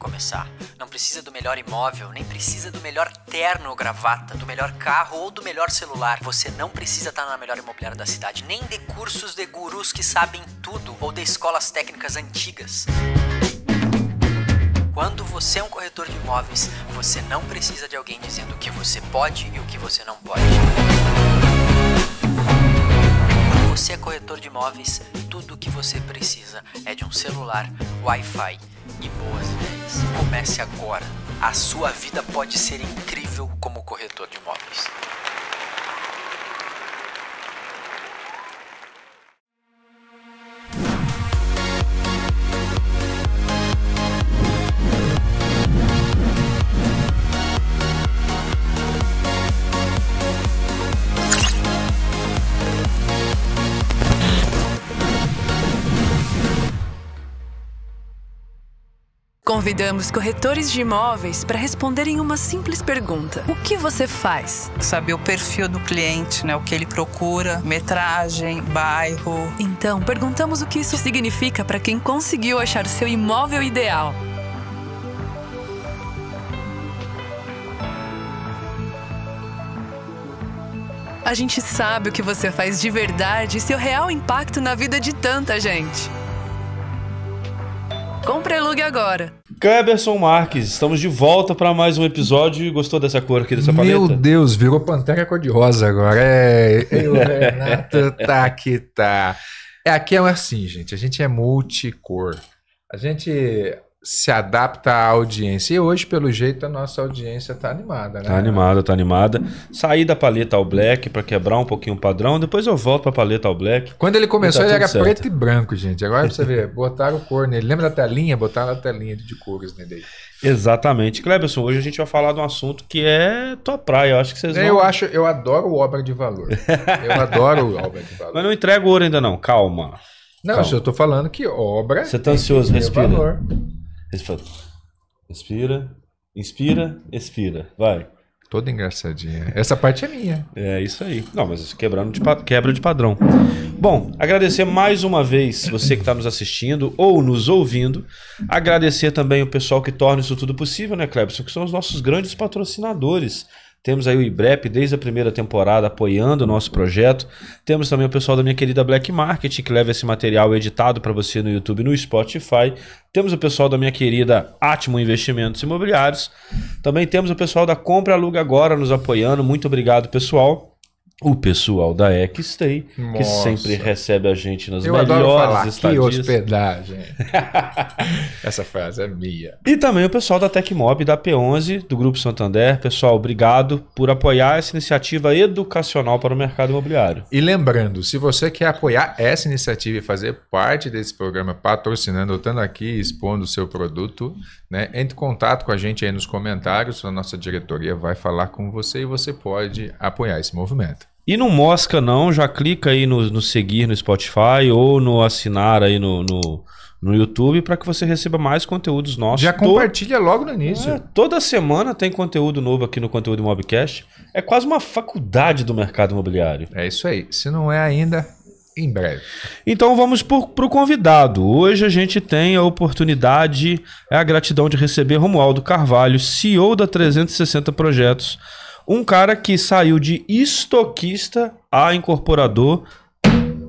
começar. Não precisa do melhor imóvel, nem precisa do melhor terno ou gravata, do melhor carro ou do melhor celular. Você não precisa estar na melhor imobiliária da cidade, nem de cursos de gurus que sabem tudo ou de escolas técnicas antigas. Quando você é um corretor de imóveis, você não precisa de alguém dizendo o que você pode e o que você não pode. Quando você é corretor de imóveis, tudo o que você precisa é de um celular, Wi-Fi e boas ideias. Comece agora. A sua vida pode ser incrível como corretor de imóveis. Convidamos corretores de imóveis para responderem uma simples pergunta. O que você faz? Saber o perfil do cliente, né? O que ele procura, metragem, bairro. Então, perguntamos o que isso significa para quem conseguiu achar seu imóvel ideal. A gente sabe o que você faz de verdade e seu real impacto na vida de tanta gente. Compre e alugue agora. Cleberson Marques, estamos de volta para mais um episódio. Gostou dessa cor aqui, dessa paleta? Meu Deus, virou Pantera cor-de-rosa agora. O Renato tá que tá. Aqui é assim, gente. A gente é multicor. A gente se adapta à audiência. E hoje, pelo jeito, a nossa audiência tá animada, né? Tá animada. Saí da paleta All Black para quebrar um pouquinho o padrão. Depois eu volto pra paleta All Black. Quando ele começou, tá ele era certo. preto e branco, gente. Agora você vê, botaram cor nele. Lembra da telinha? Botaram a telinha de cores nele. Exatamente. Cleberson, hoje a gente vai falar de um assunto que é tua praia. Eu acho que vocês vão... Eu adoro obra de valor. Eu adoro obra de valor. Mas não entrego ouro ainda não. Calma. Não, Calma. eu tô falando que obra... Você tá ansioso, respira. Valor. Respira, inspira, expira. Vai. Toda engraçadinha. Essa parte é minha. É isso aí. Não, mas quebra de padrão. Bom, agradecer mais uma vez você que está nos assistindo ou nos ouvindo. Agradecer também o pessoal que torna isso tudo possível, né, Cleberson? Que são os nossos grandes patrocinadores. Temos aí o IBREP desde a primeira temporada apoiando o nosso projeto. Temos também o pessoal da minha querida Black Market, que leva esse material editado para você no YouTube e no Spotify. Temos o pessoal da minha querida Atmo Investimentos Imobiliários. Também temos o pessoal da Compra Aluga Agora nos apoiando. Muito obrigado, pessoal. O pessoal da Xstay, que Nossa. sempre recebe a gente nas Eu melhores adoro falar, estadias. que hospedagem. Essa frase é minha. E também o pessoal da Tecmob, da P11, do Grupo Santander. Pessoal, obrigado por apoiar essa iniciativa educacional para o mercado imobiliário. E lembrando, se você quer apoiar essa iniciativa e fazer parte desse programa, patrocinando, ou estando aqui expondo o seu produto, né, entre em contato com a gente aí nos comentários, a nossa diretoria vai falar com você e você pode apoiar esse movimento. E não mosca não, já clica aí no seguir no Spotify ou no assinar aí no YouTube para que você receba mais conteúdos nossos. Já compartilha logo no início. Toda semana tem conteúdo novo aqui no Conteúdo Imobcast. É quase uma faculdade do mercado imobiliário. É isso aí. Se não é ainda, em breve. Então vamos para o convidado. Hoje a gente tem a oportunidade, a gratidão de receber Romualdo Carvalho, CEO da 360 Projetos. Um cara que saiu de estoquista a incorporador.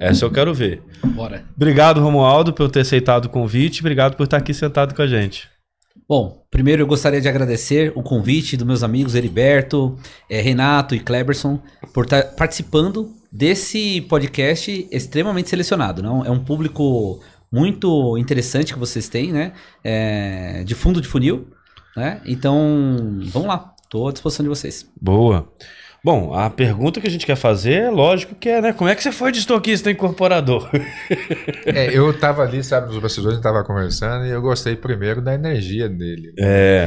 Essa eu quero ver. Bora. Obrigado, Romualdo, por ter aceitado o convite. Obrigado por estar aqui sentado com a gente. Bom, primeiro eu gostaria de agradecer o convite dos meus amigos Heriberto, Renato e Cleberson por estar participando desse podcast extremamente selecionado. Não? É um público muito interessante que vocês têm, né? De fundo de funil, né? Então, vamos lá. Estou à disposição de vocês. Boa. Bom, a pergunta que a gente quer fazer é lógico que é, né? Como é que você foi de estoquista a incorporador? Eu tava ali, sabe, nos bastidores, a gente tava conversando e eu gostei primeiro da energia dele.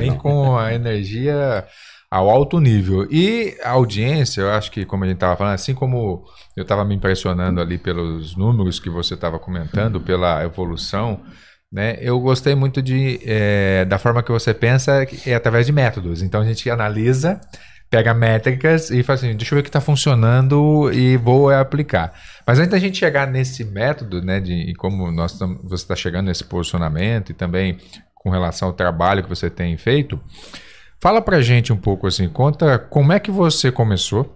Vem com a energia ao alto nível. E a audiência, eu acho que, como a gente tava falando, assim como eu tava me impressionando ali pelos números que você tava comentando, pela evolução, né? Eu gostei muito da forma que você pensa, é através de métodos. Então a gente analisa, pega métricas e fala assim, deixa eu ver o que está funcionando e vou aplicar. Mas antes da gente chegar nesse método, né, de como você está chegando nesse posicionamento e também com relação ao trabalho que você tem feito. Fala pra gente um pouco assim, conta como é que você começou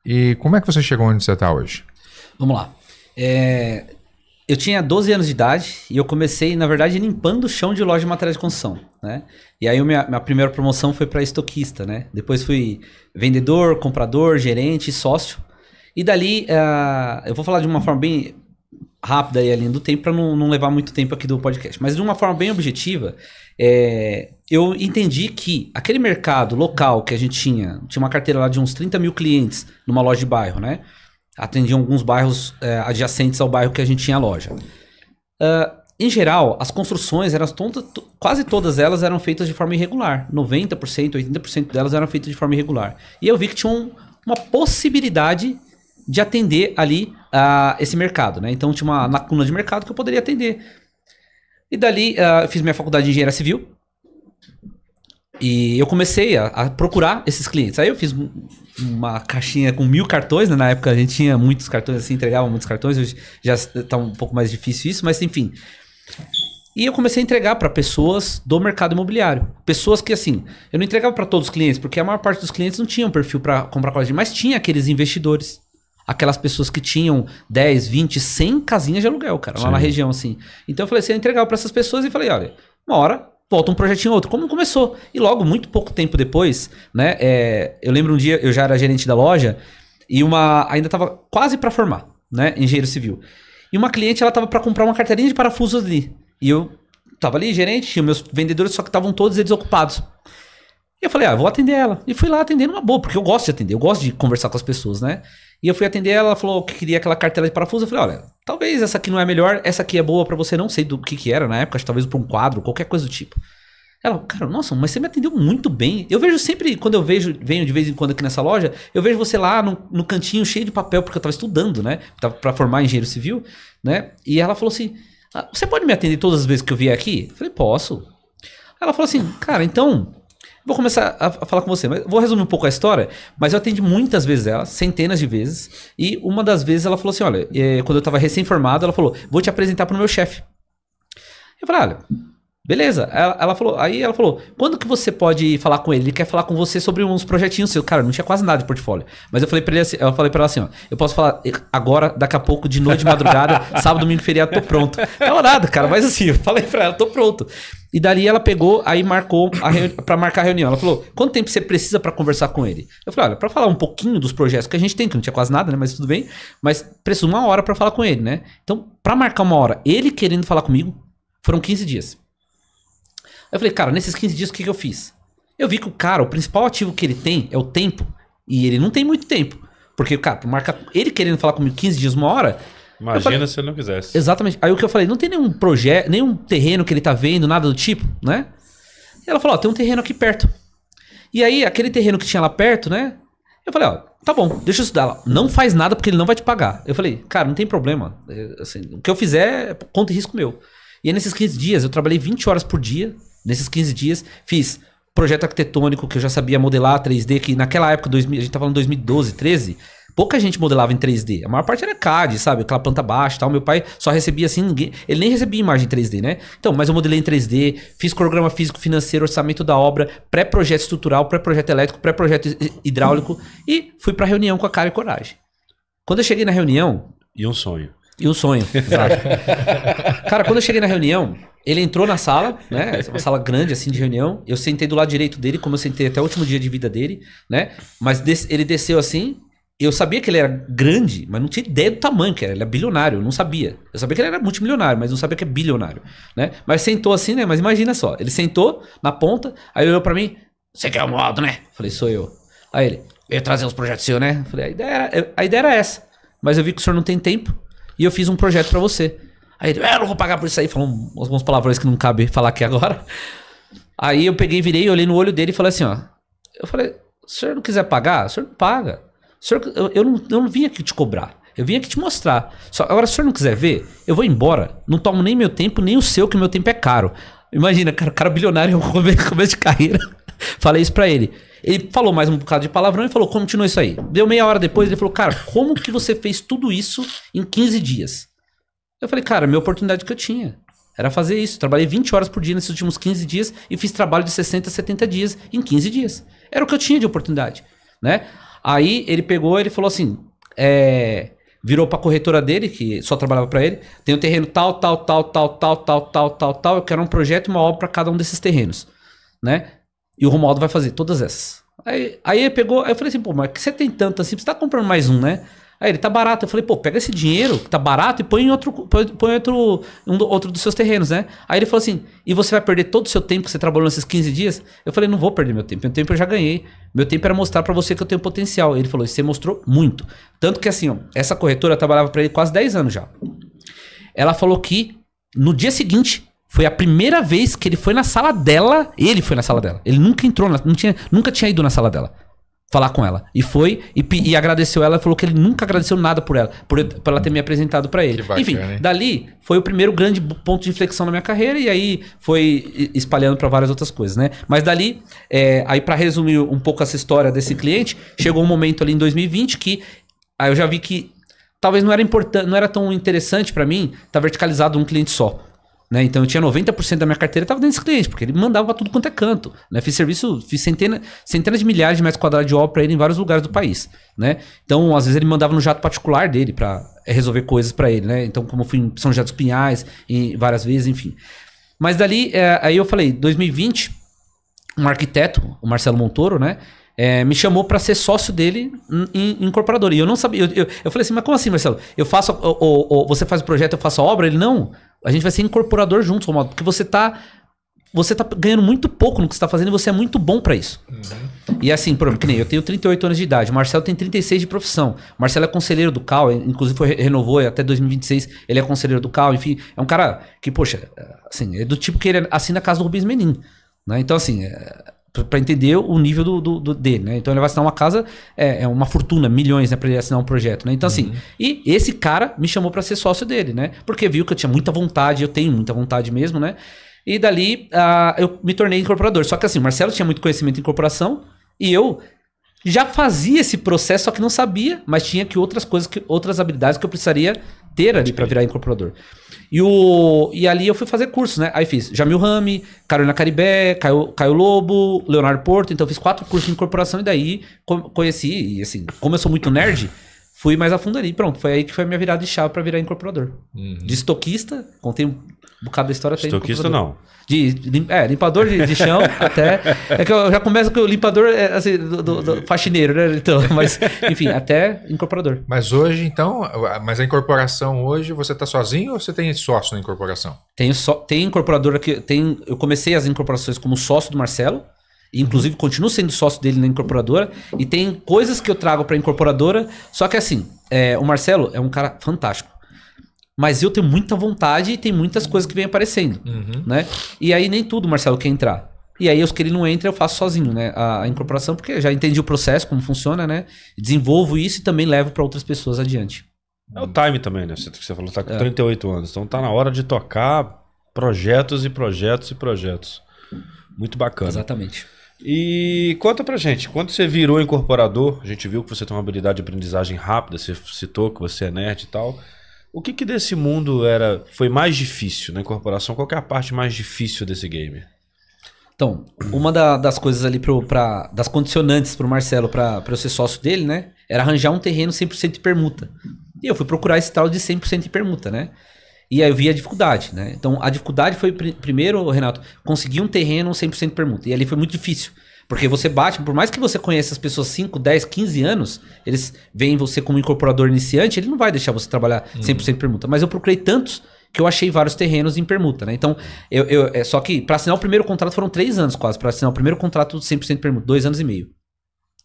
e como é que você chegou onde você está hoje. Vamos lá. Eu tinha 12 anos de idade e eu comecei, na verdade, limpando o chão de loja de materiais de construção, né? E aí minha primeira promoção foi para estoquista, né? Depois fui vendedor, comprador, gerente, sócio. E dali, eu vou falar de uma forma bem rápida e além do tempo para não levar muito tempo aqui do podcast. Mas de uma forma bem objetiva, eu entendi que aquele mercado local que a gente tinha uma carteira lá de uns 30 mil clientes numa loja de bairro, né? Atendiam alguns bairros adjacentes ao bairro que a gente tinha a loja. Em geral, as construções, quase todas elas eram feitas de forma irregular. 90%, 80% delas eram feitas de forma irregular. E eu vi que tinha uma possibilidade de atender ali esse mercado, né? Então tinha uma lacuna de mercado que eu poderia atender. E dali eu fiz minha faculdade de engenharia civil. E eu comecei a procurar esses clientes. Aí eu fiz uma caixinha com 1000 cartões, né? Na época a gente tinha muitos cartões assim, entregava muitos cartões. Hoje já está um pouco mais difícil isso, mas enfim. E eu comecei a entregar para pessoas do mercado imobiliário. Pessoas que assim, eu não entregava para todos os clientes, porque a maior parte dos clientes não tinham perfil para comprar coisa, mas tinha aqueles investidores. Aquelas pessoas que tinham 10, 20, 100 casinhas de aluguel, cara, lá na região assim. Então eu falei assim, eu entregava para essas pessoas e falei, olha, uma hora volta um projetinho outro. Como começou? E logo, muito pouco tempo depois, né? Eu lembro um dia, eu já era gerente da loja e ainda estava quase para formar, né? Engenheiro civil. E uma cliente, ela estava para comprar uma carteirinha de parafusos ali. E eu estava ali, gerente, tinha meus vendedores, só que estavam todos desocupados. E eu falei, vou atender ela. E fui lá atender numa boa, porque eu gosto de atender, eu gosto de conversar com as pessoas, né? E eu fui atender ela falou que queria aquela cartela de parafuso. Eu falei, olha, talvez essa aqui não é melhor, essa aqui é boa pra você, não sei do que era na época, acho que talvez pra um quadro, qualquer coisa do tipo. Ela, cara, nossa, mas você me atendeu muito bem. Eu vejo sempre, quando eu venho de vez em quando aqui nessa loja, eu vejo você lá no cantinho cheio de papel, porque eu tava estudando, né? Tava pra formar engenheiro civil, né? E ela falou assim, você pode me atender todas as vezes que eu vier aqui? Eu falei, posso. Ela falou assim, cara, então... Vou começar a falar com você, mas vou resumir um pouco a história, mas eu atendi muitas vezes ela, centenas de vezes, e uma das vezes ela falou assim, olha, quando eu estava recém-formado, ela falou, vou te apresentar para o meu chefe. Eu falei, olha, beleza. Ela falou, quando que você pode falar com ele? Ele quer falar com você sobre uns projetinhos seus. Cara, não tinha quase nada de portfólio. Mas eu falei pra ela assim, ó, eu posso falar agora, daqui a pouco, de noite, de madrugada, sábado, domingo, feriado, tô pronto. Não, nada, cara, mas assim, eu falei pra ela, tô pronto. E dali ela pegou, aí marcou pra marcar a reunião. Ela falou, quanto tempo você precisa pra conversar com ele? Eu falei, olha, pra falar um pouquinho dos projetos que a gente tem, que não tinha quase nada, né, mas tudo bem, mas preciso 1 hora pra falar com ele, né? Então, pra marcar 1 hora, ele querendo falar comigo, foram 15 dias. Eu falei, cara, nesses 15 dias o que eu fiz? Eu vi que o cara, o principal ativo que ele tem é o tempo, e ele não tem muito tempo. Porque, cara, pra marcar ele querendo falar comigo 15 dias, 1 hora... Imagina se ele não quisesse. Exatamente. Aí o que eu falei, não tem nenhum projeto, nenhum terreno que ele tá vendo, nada do tipo, né? E ela falou, tem um terreno aqui perto. E aí, aquele terreno que tinha lá perto, né? Eu falei, tá bom, deixa eu estudar lá. Não faz nada porque ele não vai te pagar. Eu falei, cara, não tem problema. Assim, o que eu fizer é conta e risco meu. E aí, nesses 15 dias, eu trabalhei 20 horas por dia. Nesses 15 dias, fiz projeto arquitetônico, que eu já sabia modelar 3D, que naquela época, a gente tá falando 2012, 13... Pouca gente modelava em 3D. A maior parte era CAD, sabe? Aquela planta baixa e tal. Meu pai só recebia assim, ele nem recebia imagem em 3D, né? Então, mas eu modelei em 3D, fiz cronograma físico, financeiro, orçamento da obra, pré-projeto estrutural, pré-projeto elétrico, pré-projeto hidráulico e fui pra reunião com a cara e coragem. Quando eu cheguei na reunião... E um sonho. Exato. Cara, quando eu cheguei na reunião, ele entrou na sala, né? Uma sala grande assim de reunião. Eu sentei do lado direito dele, como eu sentei até o último dia de vida dele, né? Mas ele desceu assim... Eu sabia que ele era grande, mas não tinha ideia do tamanho que era. Ele é bilionário, eu não sabia. Eu sabia que ele era multimilionário, mas não sabia que é bilionário, né? Mas sentou assim, né? Mas imagina só, ele sentou na ponta, aí olhou pra mim, você quer o modo, né? Falei, sou eu. Aí ele, eu ia trazer uns projetos seus, né? Falei, a ideia era essa, mas eu vi que o senhor não tem tempo e eu fiz um projeto pra você. Aí ele, eu não vou pagar por isso aí. Falou alguns palavrões que não cabe falar aqui agora. Aí eu peguei, virei, olhei no olho dele e falei assim, ó. Eu falei, se o senhor não quiser pagar, o senhor não paga. Senhor, eu não vim aqui te cobrar, eu vim aqui te mostrar. Agora, se o senhor não quiser ver, eu vou embora. Não tomo nem meu tempo, nem o seu, que meu tempo é caro. Imagina, cara bilionário, começo de carreira. Falei isso pra ele. Ele falou mais um bocado de palavrão e falou, continua isso aí. Deu meia hora depois, ele falou, cara, como que você fez tudo isso em 15 dias? Eu falei, cara, minha oportunidade que eu tinha. Era fazer isso. Trabalhei 20 horas por dia nesses últimos 15 dias e fiz trabalho de 60, 70 dias em 15 dias. Era o que eu tinha de oportunidade, né? Aí ele pegou, ele falou assim, virou pra corretora dele, que só trabalhava pra ele, tem um terreno tal, eu quero um projeto e uma obra pra cada um desses terrenos, né? E o Romualdo vai fazer todas essas. Aí ele pegou, aí eu falei assim, pô, mas que você tem tanto assim, você tá comprando mais um, né? Aí ele, tá barato. Eu falei, pô, pega esse dinheiro que tá barato e põe em outro dos seus terrenos, né? Aí ele falou assim, e você vai perder todo o seu tempo que você trabalhou nesses 15 dias? Eu falei, não vou perder meu tempo eu já ganhei. Meu tempo era mostrar pra você que eu tenho potencial. Ele falou, você mostrou muito. Tanto que assim, ó, essa corretora trabalhava pra ele quase 10 anos já. Ela falou que no dia seguinte foi a primeira vez que ele foi na sala dela. Ele foi na sala dela. Ele nunca entrou, nunca tinha ido na sala dela falar com ela. E foi, e agradeceu ela, falou que ele nunca agradeceu nada por ela, por ela ter me apresentado pra ele. Bacana, enfim, hein? dali foi o primeiro grande ponto de inflexão na minha carreira, e aí foi espalhando pra várias outras coisas, né? Mas dali, aí pra resumir um pouco essa história desse cliente, chegou um momento ali em 2020 que aí eu já vi que talvez não era importante, não era tão interessante pra mim estar verticalizado num cliente só. Né? Então eu tinha 90% da minha carteira estava dentro desse cliente, porque ele me mandava para tudo quanto é canto. Né? Fiz centenas de milhares de metros quadrados de obra para ele em vários lugares do país. Né? Então, às vezes, ele me mandava no jato particular dele para resolver coisas para ele. Né? Então, como eu fui em São José dos Pinhais, várias vezes, enfim. Mas dali, aí eu falei, 2020, um arquiteto, o Marcelo Montoro, né? Me chamou para ser sócio dele em incorporadora. E eu não sabia. Eu falei assim, mas como assim, Marcelo? Eu faço. Você faz o projeto, eu faço a obra? Ele, não. A gente vai ser incorporador juntos, Romualdo, porque você tá ganhando muito pouco no que você tá fazendo e você é muito bom para isso. Uhum. E assim, por exemplo, que nem eu tenho 38 anos de idade, o Marcelo tem 36 de profissão. O Marcelo é conselheiro do CAL, inclusive renovou até 2026, ele é conselheiro do CAL, enfim, é um cara que, poxa, assim, é do tipo que ele assina a casa do Rubens Menin, né? Então, assim, para entender o nível dele, né? Então ele vai assinar uma casa, uma fortuna, milhões, né, para ele assinar um projeto, né? Então assim, e esse cara me chamou para ser sócio dele, né? Porque viu que eu tinha muita vontade, eu tenho muita vontade mesmo, né? E dali eu me tornei incorporador. Só que assim, o Marcelo tinha muito conhecimento em incorporação e eu já fazia esse processo, só que não sabia, mas tinha outras habilidades que eu precisaria ter ali para virar incorporador. E ali eu fui fazer cursos, né? Aí fiz Jamil Rami, Carolina Caribé, Caio Lobo, Leonardo Porto. Então eu fiz 4 cursos de incorporação e daí conheci. E assim, como eu sou muito nerd, fui mais a fundo ali. Pronto, foi aí que foi a minha virada de chave para virar incorporador. Uhum. De estoquista, contei um bocado da história. Estoquista não. Limpador de chão até... É que eu já começo com o limpador assim, do faxineiro, né? Então, mas, enfim, até incorporador. Mas hoje, então... Mas a incorporação hoje, você tá sozinho ou você tem sócio na incorporação? Tem incorporadora que... Eu comecei as incorporações como sócio do Marcelo. E, inclusive, continuo sendo sócio dele na incorporadora. E tem coisas que eu trago pra incorporadora. Só que assim, o Marcelo é um cara fantástico. Mas eu tenho muita vontade e tem muitas coisas que vêm aparecendo, né? E aí nem tudo o Marcelo quer entrar. E aí os que ele não entra eu faço sozinho, né? A incorporação, porque eu já entendi o processo, como funciona, né? Desenvolvo isso e também levo para outras pessoas adiante. É o time também, né? Você falou que tá com 38 anos. Então tá na hora de tocar projetos e projetos e projetos. Muito bacana. Exatamente. E conta pra gente, quando você virou incorporador, a gente viu que você tem uma habilidade de aprendizagem rápida, você citou que você é nerd e tal... O que desse mundo foi mais difícil na incorporação? Qual que é a parte mais difícil desse game? Então, uma das coisas ali, das condicionantes pro Marcelo pra eu ser sócio dele, né? Era arranjar um terreno 100% em permuta. E eu fui procurar esse tal de 100% em permuta, né? E aí eu vi a dificuldade, né? Então, a dificuldade foi, primeiro, Renato, conseguir um terreno 100% em permuta. E ali foi muito difícil. Porque você bate, por mais que você conheça as pessoas 5, 10, 15 anos, eles veem você como incorporador iniciante, ele não vai deixar você trabalhar 100% em permuta. Mas eu procurei tantos que eu achei vários terrenos em permuta, né? Então, só que para assinar o primeiro contrato foram 3 anos quase, para assinar o primeiro contrato 100% em permuta, 2 anos e meio.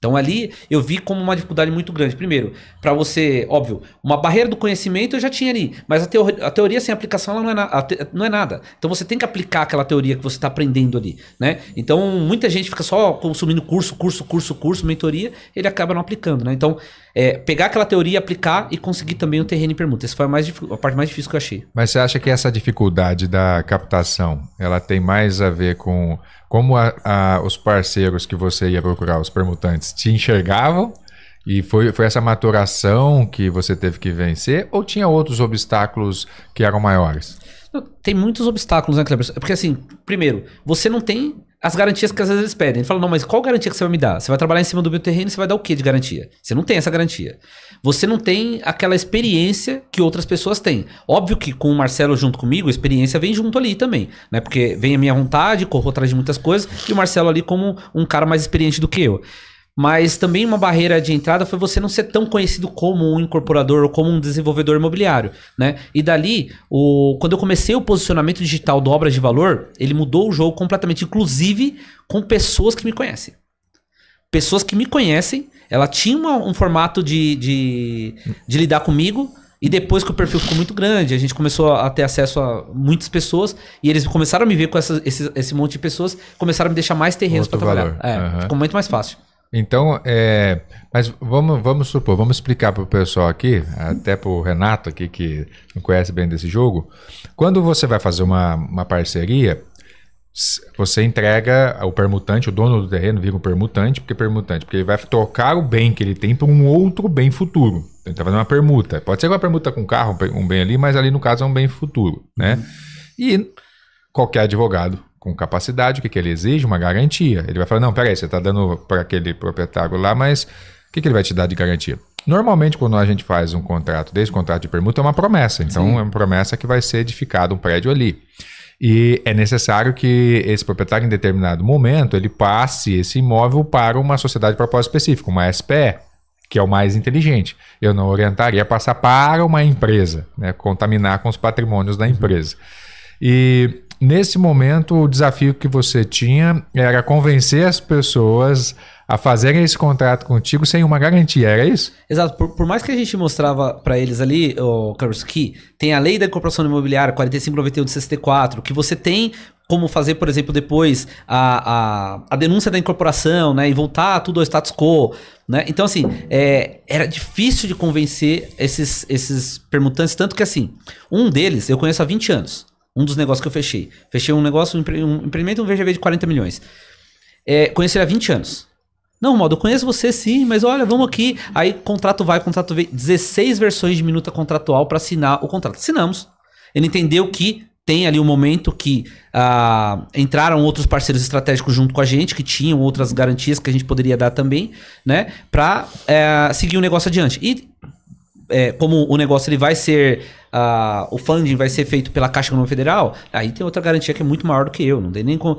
Então ali eu vi como uma dificuldade muito grande. Primeiro, para você, óbvio, uma barreira do conhecimento eu já tinha ali, mas a teoria sem aplicação ela não é nada. Então você tem que aplicar aquela teoria que você está aprendendo ali, né? Então muita gente fica só consumindo curso, mentoria, ele acaba não aplicando, né? Então pegar aquela teoria, aplicar e conseguir também o terreno em permuta. Essa foi a parte mais difícil que eu achei. Mas você acha que essa dificuldade da captação, ela tem mais a ver com como os parceiros que você ia procurar, os permutantes, te enxergavam? E foi essa maturação que você teve que vencer? Ou tinha outros obstáculos que eram maiores? Tem muitos obstáculos, né, Kleber? Porque assim, primeiro, você não tem as garantias que às vezes eles pedem. Ele fala, não, mas qual garantia que você vai me dar? Você vai trabalhar em cima do meu terreno, você vai dar o que de garantia? Você não tem essa garantia. Você não tem aquela experiência que outras pessoas têm. Óbvio que com o Marcelo junto comigo, a experiência vem junto ali também, né? Porque vem a minha vontade, corro atrás de muitas coisas, e o Marcelo ali como um cara mais experiente do que eu. Mas também uma barreira de entrada foi você não ser tão conhecido como um incorporador ou como um desenvolvedor imobiliário, né? E dali, quando eu comecei o posicionamento digital do Obras de Valor, ele mudou o jogo completamente, inclusive com pessoas que me conhecem. Pessoas que me conhecem, ela tinha um formato de lidar comigo, e depois que o perfil ficou muito grande, a gente começou a ter acesso a muitas pessoas, e eles começaram a me ver com esse monte de pessoas, começaram a me deixar mais terrenos para trabalhar. Ficou muito mais fácil. Então, mas vamos supor, vamos explicar para o pessoal aqui, até para o Renato aqui, que não conhece bem desse jogo. Quando você vai fazer uma parceria, você entrega o permutante, o dono do terreno vira um permutante, porque ele vai trocar o bem que ele tem por um outro bem futuro. Ele está fazendo uma permuta. Pode ser uma permuta com carro, um bem ali, mas ali no caso é um bem futuro, né? E qualquer advogado com capacidade, o que ele exige? Uma garantia. Ele vai falar, não, peraí, você está dando para aquele proprietário lá, mas o que ele vai te dar de garantia? Normalmente, quando a gente faz um contrato, desde o contrato de permuta, é uma promessa. Então, Sim. É uma promessa que vai ser edificado um prédio ali. E é necessário que esse proprietário, em determinado momento, ele passe esse imóvel para uma sociedade de propósito específico, uma SPE, que é o mais inteligente. Eu não orientaria a passar para uma empresa, né, contaminar com os patrimônios da empresa. E nesse momento, o desafio que você tinha era convencer as pessoas a fazerem esse contrato contigo sem uma garantia, era isso? Exato. Por mais que a gente mostrava para eles ali, Carlos, que tem a lei da incorporação imobiliária 4591 de 64, que você tem como fazer, por exemplo, depois a denúncia da incorporação, né, e voltar tudo ao status quo, né? Então, assim, era difícil de convencer esses permutantes, tanto que, assim, um deles eu conheço há 20 anos. Um dos negócios que eu fechei. Fechei um negócio, um empreendimento, um VGV de 40 milhões. Conheço ele há 20 anos. Não, Modo, eu conheço você sim, mas olha, vamos aqui. Aí contrato vai, contrato vem. 16 versões de minuta contratual para assinar o contrato. Assinamos. Ele entendeu que tem ali um momento que entraram outros parceiros estratégicos junto com a gente, que tinham outras garantias que a gente poderia dar também, né? Para seguir o negócio adiante. E como o negócio ele vai ser... o funding vai ser feito pela Caixa Econômica Federal, aí tem outra garantia que é muito maior do que eu. Não tem nem como...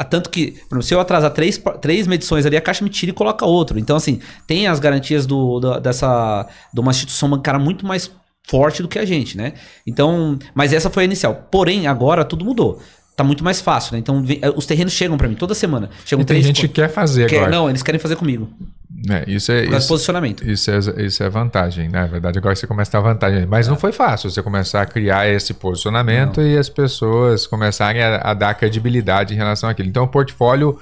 Tanto que, se eu atrasar três medições ali, a Caixa me tira e coloca outro. Então, assim, tem as garantias de uma instituição bancária muito mais forte do que a gente, né? Então, mas essa foi a inicial. Porém, agora tudo mudou. Tá muito mais fácil, né? Então, os terrenos chegam para mim toda semana. Chegam tem gente que quer fazer agora. Não, eles querem fazer comigo. Isso é posicionamento. Isso é vantagem, né? Na verdade, agora você começa a ter vantagem. Mas não foi fácil você começar a criar esse posicionamento e as pessoas começarem a dar credibilidade em relação àquilo. Então, o portfólio,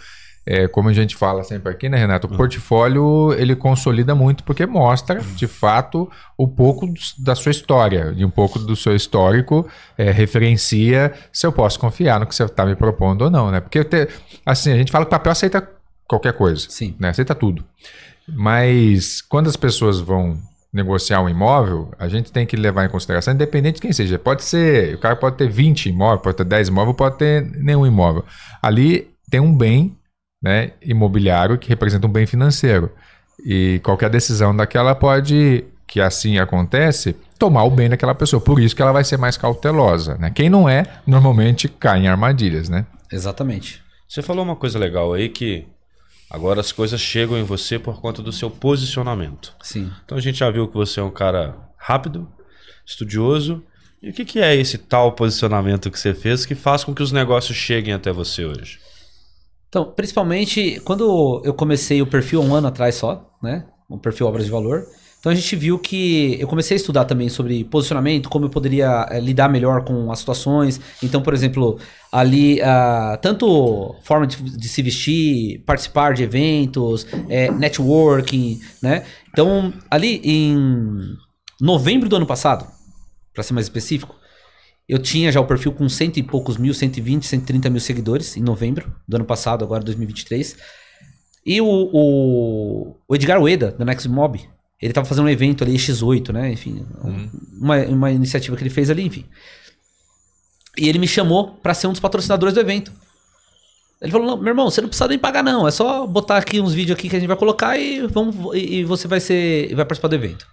como a gente fala sempre aqui, né, Renato? O portfólio, ele consolida muito porque mostra, de fato, um pouco da sua história. E um pouco do seu histórico referencia se eu posso confiar no que você está me propondo ou não, né? Porque, assim, a gente fala que o papel aceita qualquer coisa. Sim. Né? Aceita tudo. Mas quando as pessoas vão negociar um imóvel, a gente tem que levar em consideração, independente de quem seja. Pode ser, o cara pode ter 20 imóveis, pode ter 10 imóveis, pode ter nenhum imóvel. Ali tem um bem, né, imobiliário que representa um bem financeiro. E qualquer decisão daquela pode, que assim acontece, tomar o bem daquela pessoa. Por isso que ela vai ser mais cautelosa. Né? Quem não é, normalmente cai em armadilhas. Né? Exatamente. Você falou uma coisa legal aí que agora as coisas chegam em você por conta do seu posicionamento. Sim. Então a gente já viu que você é um cara rápido, estudioso. E o que é esse tal posicionamento que você fez que faz com que os negócios cheguem até você hoje? Então, principalmente quando eu comecei o perfil há um ano atrás só, né? O perfil Obras de Valor. Então a gente viu que eu comecei a estudar também sobre posicionamento, como eu poderia lidar melhor com as situações. Então, por exemplo, ali, tanto forma de se vestir, participar de eventos, networking, né? Então, ali em novembro do ano passado, para ser mais específico, eu tinha já o perfil com 100 e poucos mil, 120, 130 mil seguidores em novembro do ano passado, agora 2023. E o Edgar Ueda, da NextMob, ele estava fazendo um evento ali, X8, né? Enfim, uma iniciativa que ele fez ali, enfim. E ele me chamou pra ser um dos patrocinadores do evento. Ele falou, não, meu irmão, você não precisa nem pagar não, é só botar aqui uns vídeos aqui que a gente vai colocar e você vai participar do evento.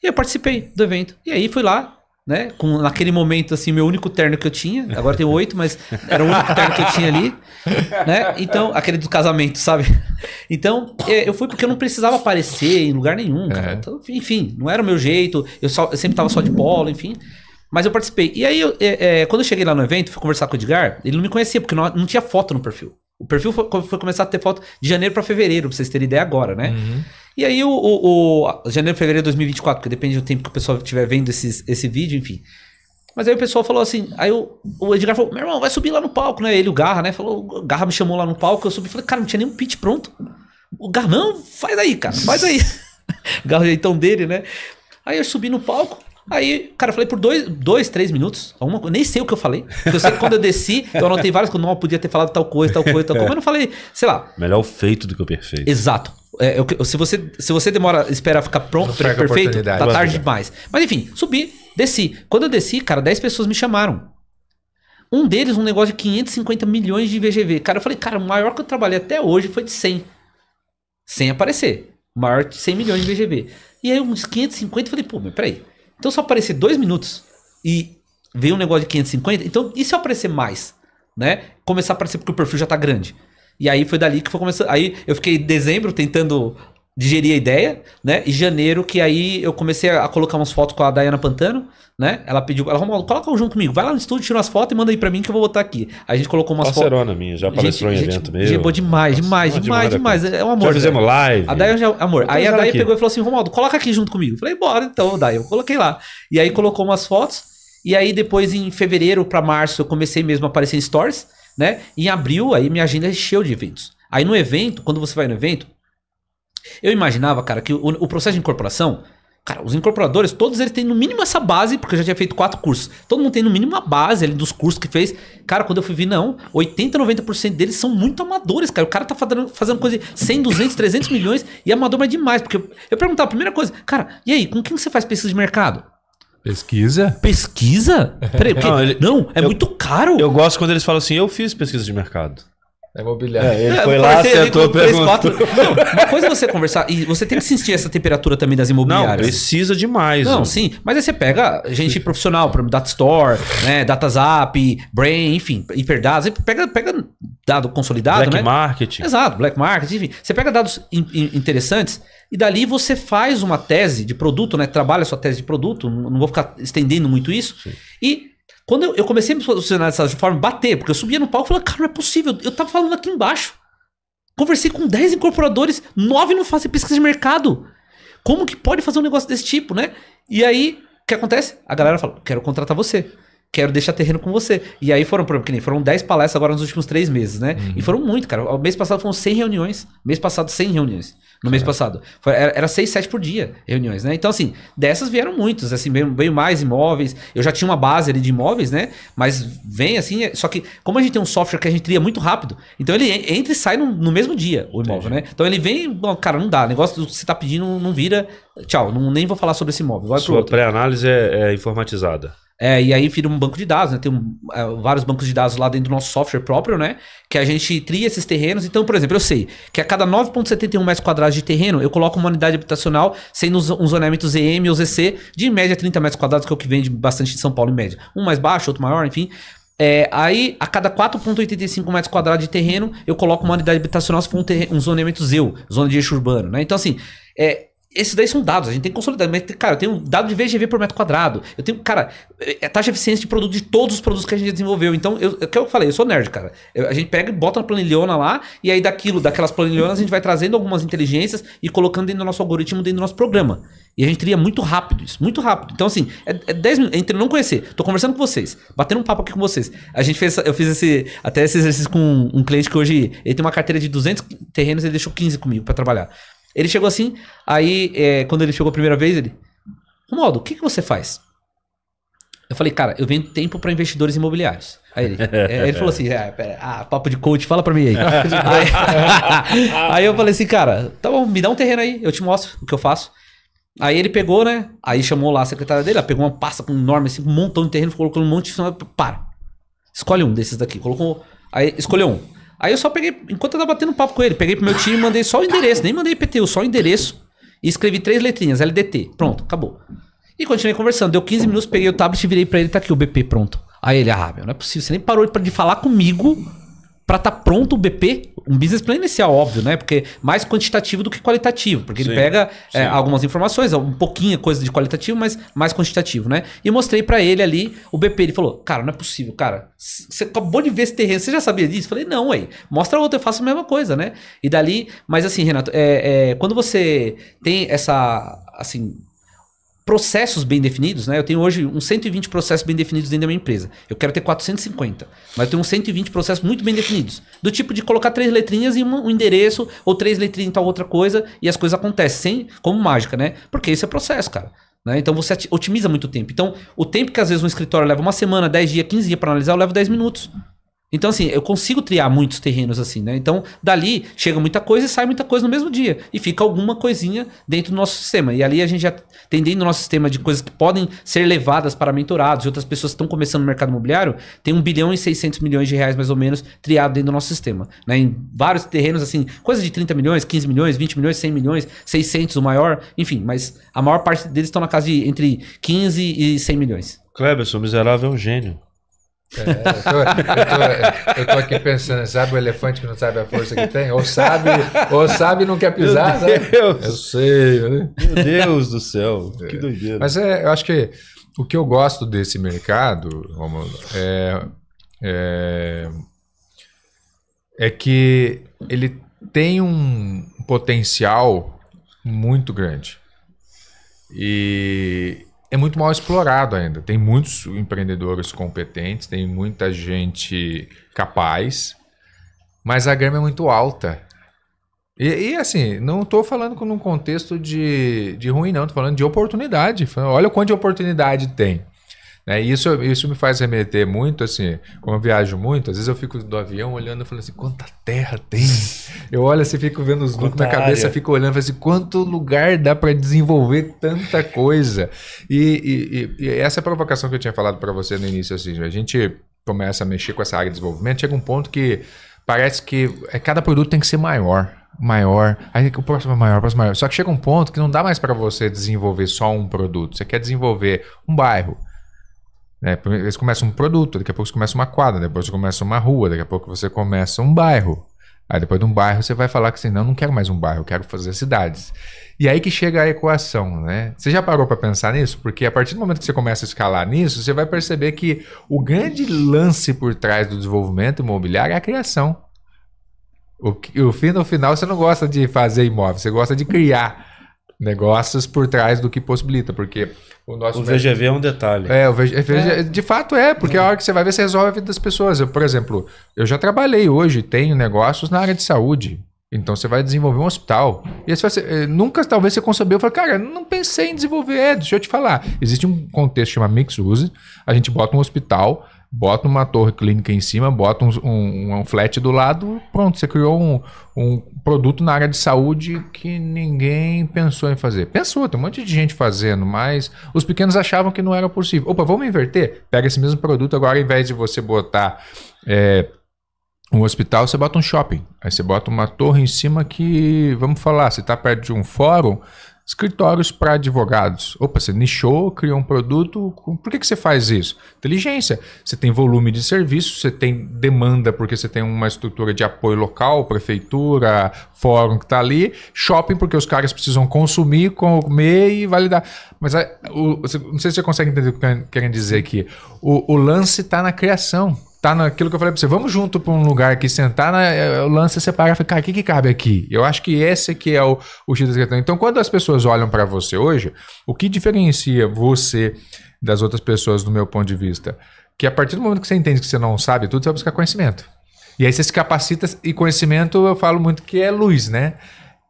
E eu participei do evento. E aí fui lá, né, naquele momento assim, meu único terno que eu tinha, agora tenho 8, mas era o único terno que eu tinha ali, né, então, aquele do casamento, sabe? Então, eu fui porque eu não precisava aparecer em lugar nenhum, cara. Então, enfim, não era o meu jeito, eu sempre tava só de polo, enfim. Mas eu participei. E aí, quando eu cheguei lá no evento, fui conversar com o Edgar, ele não me conhecia, porque não tinha foto no perfil. O perfil foi começar a ter foto de janeiro pra fevereiro, pra vocês terem ideia agora, né? Uhum. E aí, janeiro, fevereiro de 2024, porque depende do tempo que o pessoal estiver vendo esse vídeo, enfim. Mas aí o pessoal falou assim, aí o Edgar falou, meu irmão, vai subir lá no palco, né? Ele, o Garra, né? O Garra me chamou lá no palco, eu subi e falei, cara, não tinha nenhum pitch pronto. O Garra, não, faz aí, cara, faz aí. O Garra, o jeitão dele, né? Aí eu subi no palco. Aí, cara, eu falei por 2-3 minutos. Nem sei o que eu falei. Porque eu sei que quando eu desci, eu anotei várias coisas. Não, eu podia ter falado tal coisa. Mas eu não falei, sei lá. Melhor o feito do que o perfeito. Exato. Se você espera ficar pronto, perfeito, tá tarde demais. Mas enfim, subi, desci. Quando eu desci, cara, 10 pessoas me chamaram. Um deles, um negócio de 550 milhões de VGV. Cara, eu falei, cara, o maior que eu trabalhei até hoje foi de 100. Sem aparecer. O maior de 100 milhões de VGV. E aí, uns 550, eu falei, pô, mas peraí. Então, se eu aparecer 2 minutos e veio um negócio de 550, então, e se eu aparecer mais? Né? Começar a aparecer porque o perfil já tá grande. E aí foi dali que foi começando. Aí eu fiquei em dezembro tentando digerir a ideia, né? E janeiro que aí eu comecei a colocar umas fotos com a Dayana Pantano, né? Ela pediu, Romualdo, coloca junto comigo, vai lá no estúdio, tira umas fotos e manda aí pra mim que eu vou botar aqui. Aí a gente colocou umas fotos. Parcerona minha, já palestrou em evento mesmo. Boa demais. É um amor. Já fizemos live. A Dayana já é amor. Aí a Dayana pegou e falou assim, Romualdo, coloca aqui junto comigo. Eu falei, bora então, Dayana. Eu coloquei lá. E aí colocou umas fotos. E aí depois em fevereiro pra março eu comecei mesmo a aparecer em stories, né? Em abril aí minha agenda encheu de eventos. Aí no evento, quando você vai no evento, eu imaginava, cara, que o processo de incorporação, cara, os incorporadores, todos eles têm no mínimo essa base, porque eu já tinha feito 4 cursos. Todo mundo tem no mínimo uma base ali dos cursos que fez. Cara, quando eu fui ver, não, 80, 90% deles são muito amadores, cara. O cara tá fazendo coisa de 100, 200, 300 milhões e amador é demais. Porque eu perguntava a primeira coisa, cara, e aí, com quem você faz pesquisa de mercado? Pesquisa? Pesquisa? Peraí, muito caro. Eu gosto quando eles falam assim, eu fiz pesquisa de mercado. É imobiliário. Ele foi lá, acertou a pergunta. Uma coisa é você conversar, e você tem que sentir essa temperatura também das imobiliárias. Não, precisa demais. Não, sim. Mas aí você pega gente profissional, por exemplo, Data Store, né, DataZap, Brain, enfim, hiperdados. Você pega dado consolidado, Black Market. Exato, Black Market, enfim. Você pega dados interessantes e dali você faz uma tese de produto, né? Trabalha a sua tese de produto, não vou ficar estendendo muito isso. Sim. E quando eu comecei a me posicionar dessa forma, bater, porque eu subia no palco e falei, cara, não é possível, eu tava falando aqui embaixo. Conversei com 10 incorporadores, 9 não fazem pesquisa de mercado. Como que pode fazer um negócio desse tipo, né? E aí, o que acontece? A galera fala, quero contratar você. Quero deixar terreno com você. E aí foram 10 palestras agora nos últimos 3 meses, né? Uhum. E foram muito, cara. O mês passado foram 100 reuniões. Mês passado, 100 reuniões. No mês passado. Era 6, 7 por dia reuniões, né? Então, assim, dessas vieram muitos. Assim, veio mais imóveis. Eu já tinha uma base ali de imóveis, né? Mas vem assim... Só que, como a gente tem um software que a gente tria muito rápido, então ele entra e sai no mesmo dia, o imóvel, né? Então ele vem... Bom, cara, não dá. O negócio que você tá pedindo não vira... Tchau, nem vou falar sobre esse imóvel. Vai pro outro. Sua pré-análise é informatizada. E aí vira um banco de dados, né? Tem vários bancos de dados lá dentro do nosso software próprio, né? Que a gente tria esses terrenos. Então, por exemplo, eu sei que a cada 9,71 metros quadrados de terreno, eu coloco uma unidade habitacional sendo um zoneamento ZM ou ZC de em média 30 metros quadrados, que é o que vende bastante em São Paulo em média. Um mais baixo, outro maior, enfim. Aí, a cada 4,85 metros quadrados de terreno, eu coloco uma unidade habitacional se for um zoneamento ZEU, zona de eixo urbano, né? Então, assim... Esses daí são dados, a gente tem que consolidar. Mas, cara, eu tenho um dado de VGV por metro quadrado. Eu tenho, cara, taxa de eficiência de produto de todos os produtos que a gente desenvolveu. Então, que eu falei, eu sou nerd, cara. A gente pega e bota na planilhona lá, e aí daquelas planilhonas a gente vai trazendo algumas inteligências e colocando dentro do nosso algoritmo, dentro do nosso programa. E a gente tria muito rápido isso, muito rápido. Então, assim, 10 minutos, entre não conhecer, tô conversando com vocês, batendo um papo aqui com vocês. Eu fiz até esse exercício com um cliente que hoje, ele tem uma carteira de 200 terrenos e ele deixou 15 comigo pra trabalhar. Ele chegou assim, aí quando ele chegou a primeira vez, ele... Romualdo, o que você faz? Eu falei, cara, eu vendo tempo para investidores imobiliários. Aí ele falou assim, papo de coach, fala pra mim aí. Aí eu falei assim, cara, tá bom, me dá um terreno aí, eu te mostro o que eu faço. Aí ele pegou, né, aí chamou lá a secretária dele, ela pegou uma pasta com enorme, assim, um montão de terreno, colocou um monte de... Para. Escolhe um desses daqui. Colocou. Aí escolheu um. Aí eu só peguei, enquanto eu tava batendo papo com ele, peguei pro meu time e mandei só o endereço. Nem mandei IPTU, só o endereço. E escrevi 3 letrinhas, LDT. Pronto, acabou. E continuei conversando. Deu 15 minutos, peguei o tablet e virei pra ele, tá aqui o BP pronto. Aí ele, meu, não é possível. Você nem parou de falar comigo pra tá pronto o BP. Um business plan inicial, óbvio, né? Porque mais quantitativo do que qualitativo. Porque ele pega algumas informações, um pouquinho coisa de qualitativo, mas mais quantitativo, né? E mostrei pra ele ali o BP. Ele falou, cara, não é possível, cara. Você acabou de ver esse terreno, você já sabia disso? Eu falei, não, ué. Mostra outro, eu faço a mesma coisa, né? E dali... Mas assim, Renato, quando você tem essa... assim... processos bem definidos, né? Eu tenho hoje uns 120 processos bem definidos dentro da minha empresa. Eu quero ter 450, mas eu tenho uns 120 processos muito bem definidos. Do tipo de colocar 3 letrinhas em um endereço, ou 3 letrinhas em tal outra coisa, e as coisas acontecem como mágica, né? Porque esse é processo, cara. Né? Então você otimiza muito o tempo. Então, o tempo que às vezes um escritório leva uma semana, 10 dias, 15 dias para analisar, eu levo 10 minutos. Então, assim, eu consigo triar muitos terrenos assim, né? Então, dali chega muita coisa e sai muita coisa no mesmo dia. E fica alguma coisinha dentro do nosso sistema. E ali a gente já tem dentro do nosso sistema de coisas que podem ser levadas para mentorados e outras pessoas que estão começando no mercado imobiliário, tem 1 bilhão e 600 milhões de reais, mais ou menos, triado dentro do nosso sistema. Né? Em vários terrenos, assim, coisa de 30 milhões, 15 milhões, 20 milhões, 100 milhões, 600 o maior, enfim. Mas a maior parte deles estão na casa de entre 15 e 100 milhões. Cleberson, o miserável é um gênio. Eu tô aqui pensando, sabe o elefante que não sabe a força que tem? Ou sabe e não quer pisar, Meu sabe? Deus. Eu sei, né? Meu Deus do céu, que doideira. Mas eu acho que o que eu gosto desse mercado, Romulo, é que ele tem um potencial muito grande. E é muito mal explorado ainda. Tem muitos empreendedores competentes, tem muita gente capaz, mas a grama é muito alta. E assim, não estou falando num contexto de ruim, não. Estou falando de oportunidade. Olha o quanto de oportunidade tem. Né? Isso me faz remeter muito, assim, como eu viajo muito, às vezes eu fico do avião olhando e falo assim, quanta terra tem? Eu olho assim, fico vendo os números na cabeça, fico olhando e falo assim, quanto lugar dá para desenvolver tanta coisa? E essa é a provocação que eu tinha falado para você no início, assim, a gente começa a mexer com essa área de desenvolvimento, chega um ponto que parece que cada produto tem que ser maior, aí o próximo é maior, só que chega um ponto que não dá mais para você desenvolver só um produto, você quer desenvolver um bairro. Eles começam um produto, daqui a pouco você começa uma quadra, depois você começa uma rua, daqui a pouco você começa um bairro. Aí depois de um bairro você vai falar que assim, não quero mais um bairro, eu quero fazer cidades. E aí que chega a equação, né? Você já parou para pensar nisso? Porque a partir do momento que você começa a escalar nisso, você vai perceber que o grande lance por trás do desenvolvimento imobiliário é a criação. No final você não gosta de fazer imóvel, você gosta de criar negócios por trás do que possibilita, porque o VGV é um detalhe. O VGV, de fato porque a hora que você vai ver, você resolve a vida das pessoas. Por exemplo, eu já trabalhei hoje, tenho negócios na área de saúde. Então você vai desenvolver um hospital. E aí nunca talvez você concebeu, fala, cara, não pensei em desenvolver. Deixa eu te falar. Existe um contexto que chama Mix Use, a gente bota um hospital, bota uma torre clínica em cima, bota um flat do lado, pronto, você criou um produto na área de saúde que ninguém pensou em fazer. Pensou, tem um monte de gente fazendo, mas os pequenos achavam que não era possível. Opa, vamos inverter? Pega esse mesmo produto, agora ao invés de você botar um hospital, você bota um shopping. Aí você bota uma torre em cima que, vamos falar, você está perto de um fórum, escritórios para advogados. Opa, você nichou, criou um produto. Por que você faz isso? Inteligência. Você tem volume de serviço, você tem demanda porque você tem uma estrutura de apoio local, prefeitura, fórum que está ali. Shopping porque os caras precisam consumir, comer e validar. Mas não sei se você consegue entender o que eu quero dizer aqui. O lance está na criação. Tá naquilo que eu falei pra você, vamos junto pra um lugar aqui, sentar, o lance é separar, cara, o que cabe aqui? Eu acho que esse aqui é o X da questão. Então, quando as pessoas olham pra você hoje, o que diferencia você das outras pessoas, do meu ponto de vista, que a partir do momento que você entende que você não sabe tudo, você vai buscar conhecimento. E aí você se capacita, e conhecimento eu falo muito que é luz, né?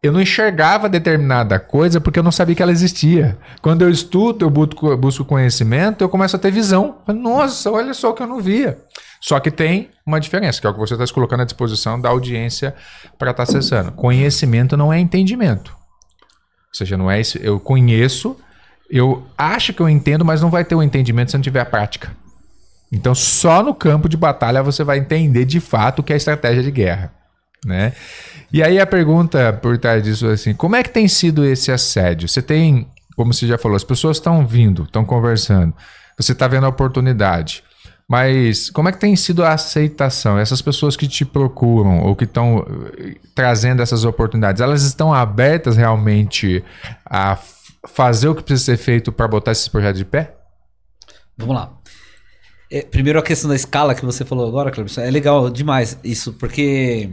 Eu não enxergava determinada coisa porque eu não sabia que ela existia. Quando eu estudo, eu busco conhecimento, eu começo a ter visão. Nossa, olha só o que eu não via. Só que tem uma diferença, que é o que você está se colocando à disposição da audiência para estar acessando. Conhecimento não é entendimento. Ou seja, não é isso. Eu conheço, eu acho que eu entendo, mas não vai ter o entendimento se não tiver a prática. Então, só no campo de batalha você vai entender de fato o que é estratégia de guerra, né? E aí a pergunta por trás disso é assim, como é que tem sido esse assédio? Você tem, como você já falou, as pessoas estão vindo, estão conversando, você está vendo a oportunidade, mas como é que tem sido a aceitação? Essas pessoas que te procuram ou que estão trazendo essas oportunidades, elas estão abertas realmente a fazer o que precisa ser feito para botar esses projetos de pé? Vamos lá. Primeiro a questão da escala que você falou agora, Cleber, é legal demais isso, porque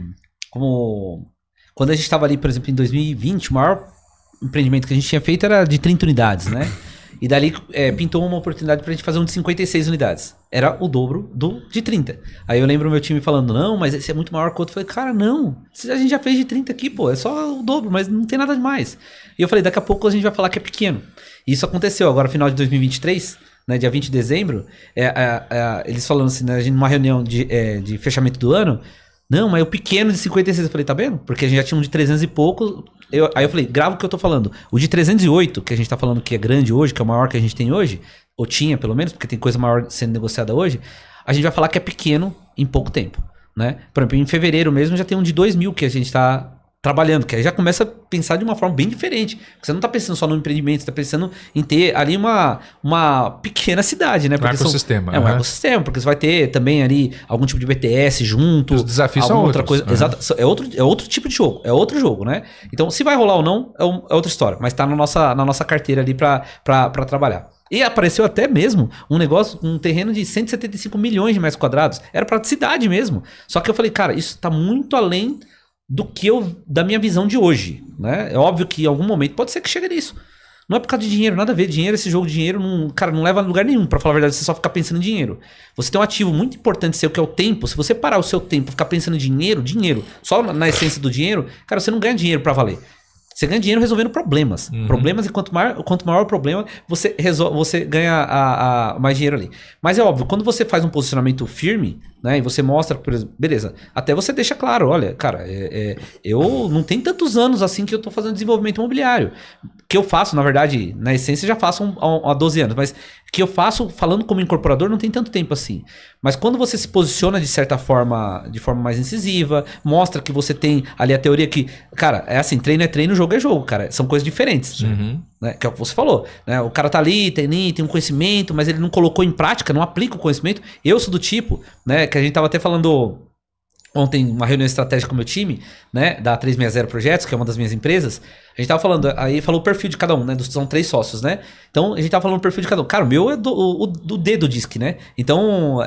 quando a gente estava ali, por exemplo, em 2020, o maior empreendimento que a gente tinha feito era de 30 unidades, né? E dali pintou uma oportunidade pra gente fazer um de 56 unidades. Era o dobro de 30. Aí eu lembro o meu time falando, não, mas esse é muito maior que o outro. Eu falei, cara, não, a gente já fez de 30 aqui, pô, é só o dobro, mas não tem nada demais. E eu falei, daqui a pouco a gente vai falar que é pequeno. E isso aconteceu agora, final de 2023, né, dia 20 de dezembro, eles falando assim, né, numa reunião de fechamento do ano, não, mas o pequeno de 56, eu falei, tá vendo? Porque a gente já tinha um de 300 e pouco. Aí eu falei, grava o que eu tô falando. O de 308, que a gente tá falando que é grande hoje, que é o maior que a gente tem hoje, ou tinha pelo menos, porque tem coisa maior sendo negociada hoje, a gente vai falar que é pequeno em pouco tempo, né? Por exemplo, em fevereiro mesmo já tem um de 2.000 que a gente tá trabalhando, que aí já começa a pensar de uma forma bem diferente. Você não tá pensando só no empreendimento, você tá pensando em ter ali uma pequena cidade, né? Porque um ecossistema. um ecossistema, porque você vai ter também ali algum tipo de BTS junto. Os desafios são outra outros. Coisa. Exato, é outro tipo de jogo, é outro jogo, né? Então, se vai rolar ou não, é outra história, mas tá na nossa carteira ali pra trabalhar. E apareceu até mesmo um terreno de 175 milhões de metros quadrados. Era pra cidade mesmo. Só que eu falei, cara, isso tá muito além da minha visão de hoje, né? É óbvio que em algum momento pode ser que chegue nisso. Não é por causa de dinheiro, nada a ver. Dinheiro, esse jogo de dinheiro, não leva a lugar nenhum. Pra falar a verdade, você só fica pensando em dinheiro. Você tem um ativo muito importante seu, que é o tempo. Se você parar o seu tempo e ficar pensando em dinheiro, só na essência do dinheiro, cara, você não ganha dinheiro pra valer. Você ganha dinheiro resolvendo problemas. Uhum. Problemas, e quanto maior o problema, você ganha mais dinheiro ali. Mas é óbvio, quando você faz um posicionamento firme, né, e você mostra, por exemplo, beleza, até você deixa claro, olha, cara, eu não tenho tantos anos assim que eu tô fazendo desenvolvimento imobiliário. Que eu faço, na verdade, na essência, já faço há 12 anos, mas que eu faço falando como incorporador não tem tanto tempo assim. Mas quando você se posiciona de certa forma, de forma mais incisiva, mostra que você tem ali a teoria que, cara, é assim, treino é treino, jogo é jogo, cara. São coisas diferentes. Uhum. Né? Que é o que você falou, né? O cara tá ali, tem um conhecimento, mas ele não colocou em prática, não aplica o conhecimento. Eu sou do tipo, né, que a gente tava até falando ontem, uma reunião estratégica com o meu time, né, da 360 Projetos, que é uma das minhas empresas. A gente tava falando, aí falou o perfil de cada um, né? São 3 sócios, né? Então, a gente tava falando o perfil de cada um. Cara, o meu é do dedo DISC, né? Então,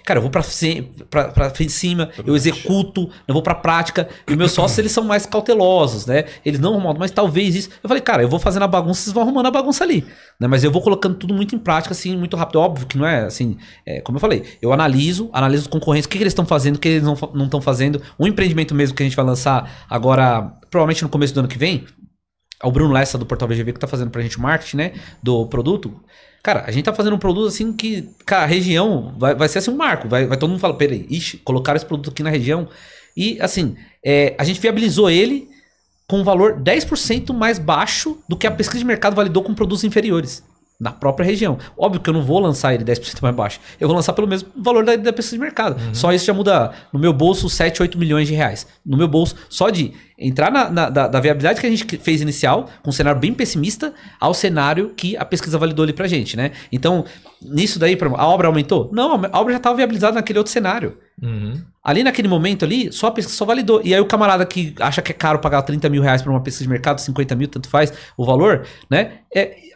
cara, eu vou pra cima, eu executo, eu vou pra prática. E os meus sócios, eles são mais cautelosos, né? Eles não arrumam, mas talvez isso. Eu falei, cara, eu vou fazendo a bagunça, vocês vão arrumando a bagunça ali. Né? Mas eu vou colocando tudo muito em prática, assim, muito rápido. Óbvio que não é assim, como eu falei, eu analiso os concorrentes, o que eles estão fazendo, o que eles não estão fazendo. Um empreendimento mesmo que a gente vai lançar agora, provavelmente no começo do ano que vem, é o Bruno Lessa do Portal VGV que tá fazendo pra gente o marketing, né, do produto. Cara, a gente tá fazendo um produto assim que, cara, a região vai ser assim um marco. Vai todo mundo falar, peraí, colocaram esse produto aqui na região. E assim, a gente viabilizou ele com um valor 10% mais baixo do que a pesquisa de mercado validou com produtos inferiores na própria região. Óbvio que eu não vou lançar ele 10% mais baixo. Eu vou lançar pelo mesmo valor da pesquisa de mercado. Uhum. Só isso já muda no meu bolso 7, 8 milhões de reais. No meu bolso, só de entrar da viabilidade que a gente fez inicial, com um cenário bem pessimista, ao cenário que a pesquisa validou ali pra gente, né? Então, nisso daí, a obra aumentou? Não, a obra já estava viabilizada naquele outro cenário. Uhum. Ali naquele momento ali, só a pesquisa só validou. E aí o camarada que acha que é caro pagar 30 mil reais pra uma pesquisa de mercado, 50 mil, tanto faz o valor, né?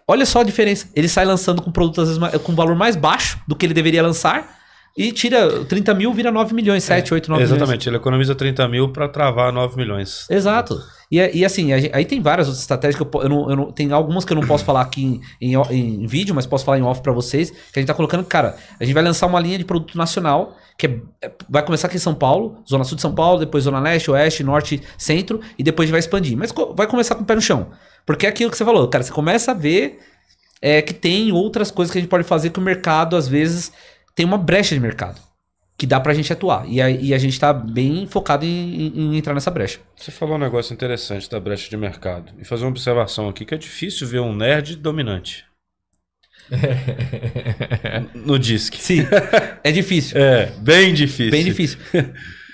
Olha só a diferença. Ele sai lançando com produto, às vezes, com valor mais baixo do que ele deveria lançar e tira 30 mil, vira 9 milhões, 7, 8, 9 milhões. Exatamente, ele economiza 30 mil para travar 9 milhões. Exato. E assim, aí tem várias outras estratégias que tem algumas que eu não posso falar aqui em vídeo, mas posso falar em off para vocês, que a gente tá colocando, cara, a gente vai lançar uma linha de produto nacional, que vai começar aqui em São Paulo, Zona Sul de São Paulo, depois Zona Leste, Oeste, Norte, Centro, e depois a gente vai expandir. Mas vai começar com o pé no chão. Porque é aquilo que você falou, cara, você começa a ver que tem outras coisas que a gente pode fazer que o mercado, às vezes, tem uma brecha de mercado que dá pra gente atuar. E a gente tá bem focado em entrar nessa brecha. Você falou um negócio interessante da brecha de mercado. E fazer uma observação aqui que é difícil ver um nerd dominante. No disque. Sim, é difícil. É, bem difícil. Bem difícil.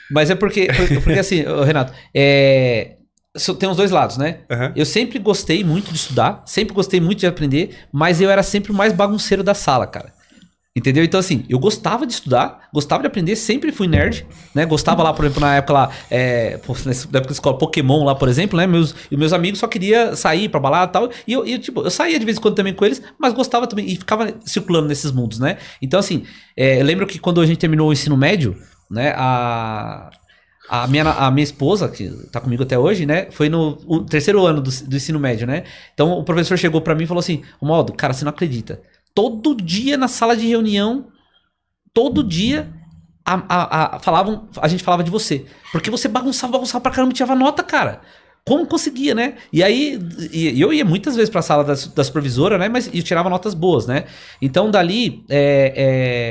Mas é porque assim, Renato, tem os dois lados, né? Uhum. Eu sempre gostei muito de estudar, sempre gostei muito de aprender, mas eu era sempre o mais bagunceiro da sala, cara. Entendeu? Então, assim, eu gostava de estudar, gostava de aprender, sempre fui nerd, né? Gostava lá, por exemplo, na época lá, na época da escola, Pokémon lá, por exemplo, né? Meus amigos só queriam sair pra balada e tal. E eu saía de vez em quando também com eles, mas gostava também e ficava circulando nesses mundos, né? Então, assim, eu lembro que quando a gente terminou o ensino médio, né? A minha esposa, que tá comigo até hoje, né? Foi no terceiro ano do ensino médio, né? Então, o professor chegou pra mim e falou assim, Romualdo, cara, você não acredita. Todo dia na sala de reunião, todo dia a gente falava de você. Porque você bagunçava pra caramba e tirava nota, cara. Como conseguia, né? E aí, eu ia muitas vezes pra sala da supervisora, né? Mas eu tirava notas boas, né? Então, dali,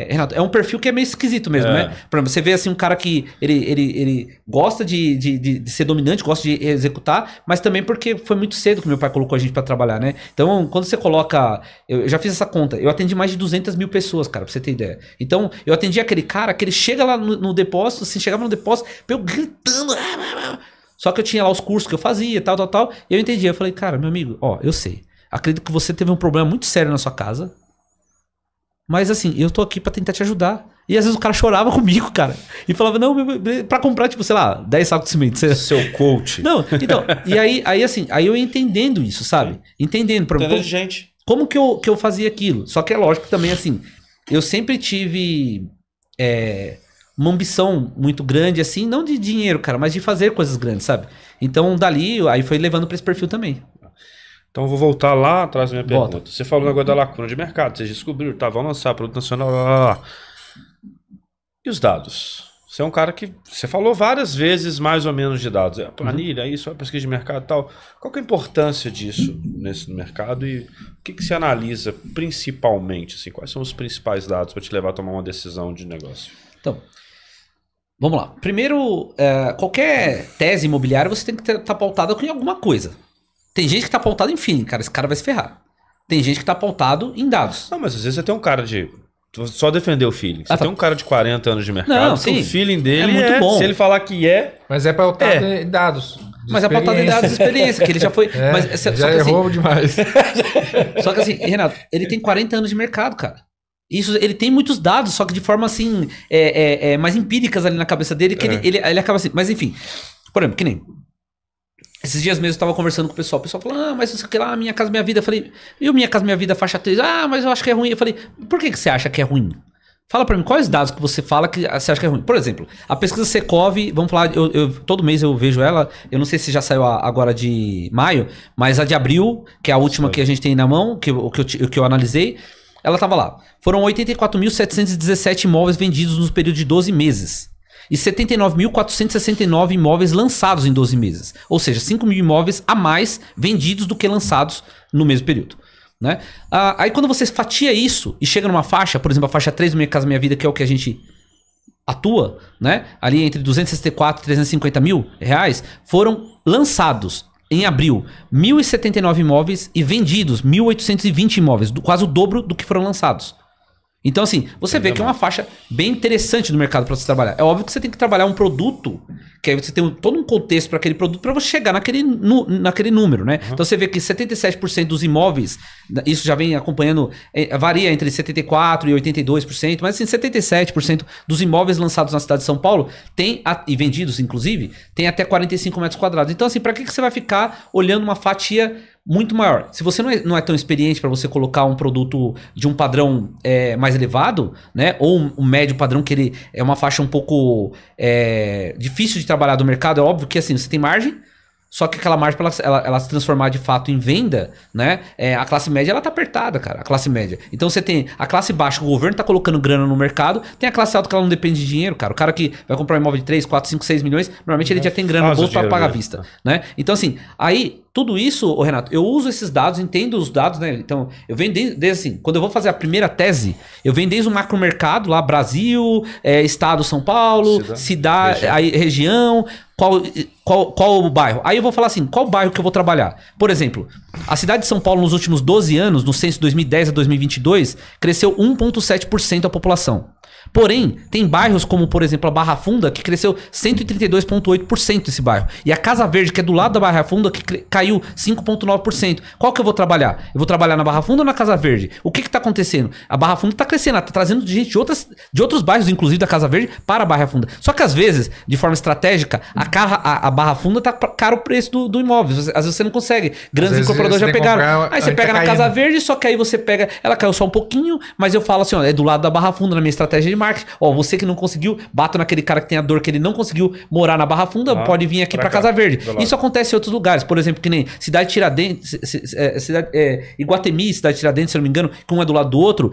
Renato, é um perfil que é meio esquisito mesmo, né? Por exemplo, você vê assim um cara que ele gosta de ser dominante, gosta de executar, mas também porque foi muito cedo que meu pai colocou a gente pra trabalhar, né? Então, quando você coloca... Eu já fiz essa conta. Eu atendi mais de 200 mil pessoas, cara, pra você ter ideia. Então, eu atendi aquele cara que ele chega lá no depósito, assim, chegava no depósito, eu gritando... Só que eu tinha lá os cursos que eu fazia, tal. E eu entendi. Eu falei, cara, meu amigo, eu sei. Acredito que você teve um problema muito sério na sua casa. Mas assim, eu tô aqui pra tentar te ajudar. E às vezes o cara chorava comigo, cara. E falava, não, pra comprar, tipo, sei lá, 10 sacos de cimento. Seu coach. Não, então, e aí assim, aí eu entendendo isso, sabe? Entendendo. Gente. Como que eu fazia aquilo? Só que é lógico também, assim, eu sempre tive... uma ambição muito grande, assim, não de dinheiro, cara, mas de fazer coisas grandes, sabe? Então, dali, aí foi levando pra esse perfil também. Então, eu vou voltar lá atrás da minha pergunta. Volta. Você falou agora da lacuna de mercado, vocês descobriram, vão lançar produto nacional, lá. E os dados? Você é um cara que, você falou várias vezes mais ou menos de dados. A planilha, isso, a pesquisa de mercado e tal. Qual que é a importância disso no mercado e o que se analisa principalmente? Assim, quais são os principais dados para te levar a tomar uma decisão de negócio? Então... Vamos lá. Primeiro, qualquer tese imobiliária você tem que estar pautada com alguma coisa. Tem gente que está pautada em feeling, cara, esse cara vai se ferrar. Tem gente que está pautado em dados. Não, mas às vezes você tem um cara de... Só defender o feeling. Você tem um cara de 40 anos de mercado, não, sim. O feeling dele é muito bom. Se ele falar que Mas é pautado em dados. Mas é pautado em dados de experiência, que ele já foi... mas, já só que, errou assim, demais. Só que assim, Renato, ele tem 40 anos de mercado, cara. Isso, ele tem muitos dados, só que de forma assim, mais empíricas ali na cabeça dele, que ele acaba assim. Mas enfim, por exemplo, que nem. Esses dias mesmo eu tava conversando com o pessoal falou, mas isso aqui lá, Minha Casa Minha Vida. Eu falei, e o Minha Casa Minha Vida faixa 3? Mas eu acho que é ruim. Eu falei, por que você acha que é ruim? Fala pra mim, quais dados que você fala que você acha que é ruim? Por exemplo, a pesquisa Secov, vamos falar, todo mês eu vejo ela, eu não sei se já saiu agora de maio, mas a de abril, que é a última que a gente tem na mão, que eu analisei, ela tava lá. Foram 84.717 imóveis vendidos no período de 12 meses. E 79.469 imóveis lançados em 12 meses. Ou seja, 5 mil imóveis a mais vendidos do que lançados no mesmo período. Né? Aí quando você fatia isso e chega numa faixa, por exemplo, a faixa 3 do Minha Casa Minha Vida, que é o que a gente atua, né? Ali entre 264 e 350 mil reais, foram lançados em abril 1.079 imóveis e vendidos 1.820 imóveis, quase o dobro do que foram lançados. Então, assim, você vê que é uma faixa bem interessante do mercado para você trabalhar. É óbvio que você tem que trabalhar um produto, que aí você tem todo um contexto para aquele produto para você chegar naquele número, né? Então, você vê que 77% dos imóveis, isso já vem acompanhando, varia entre 74% e 82%, mas assim, 77% dos imóveis lançados na cidade de São Paulo e vendidos, inclusive, tem até 45 metros quadrados. Então, assim, para que você vai ficar olhando uma fatia muito maior? Se você não é tão experiente para você colocar um produto de um padrão mais elevado, né? Ou um médio padrão, que ele é uma faixa um pouco difícil de trabalhar do mercado, é óbvio que assim, você tem margem, só que aquela margem, para ela se transformar de fato em venda, né? A classe média, ela tá apertada, cara, a classe média. Então você tem a classe baixa, o governo tá colocando grana no mercado, tem a classe alta que ela não depende de dinheiro, cara. O cara que vai comprar um imóvel de 3, 4, 5, 6 milhões, normalmente ele já tem grana no bolso para pagar à vista, né? Então assim, aí tudo isso, Renato, eu uso esses dados, entendo os dados, né? Então, eu venho desde assim, quando eu vou fazer a primeira tese, eu venho desde o macromercado, lá, Brasil, estado São Paulo, cidade, região, qual o bairro. Aí eu vou falar assim, qual bairro que eu vou trabalhar? Por exemplo, a cidade de São Paulo nos últimos 12 anos, no censo de 2010 a 2022, cresceu 1,7% a população. Porém, tem bairros como, por exemplo, a Barra Funda, que cresceu 132,8% esse bairro. E a Casa Verde, que é do lado da Barra Funda, que caiu 5,9%. Qual que eu vou trabalhar? Eu vou trabalhar na Barra Funda ou na Casa Verde? O que está acontecendo? A Barra Funda está crescendo, está trazendo gente de outros bairros, inclusive da Casa Verde, para a Barra Funda. Só que às vezes, de forma estratégica, a Barra Funda está caro o preço do imóvel. Às vezes você não consegue. Grandes incorporadores já pegaram. Aí você pega na Casa Verde, só que aí você pega... Ela caiu só um pouquinho, mas eu falo assim, ó, é do lado da Barra Funda, na minha estratégia de marketing. Ó, você que não conseguiu, bato naquele cara que tem a dor que ele não conseguiu morar na Barra Funda, pode vir aqui pra Casa Verde. Isso acontece em outros lugares, por exemplo, que nem Cidade Tiradentes, Iguatemi, Cidade Tiradentes, se eu não me engano, que um é do lado do outro.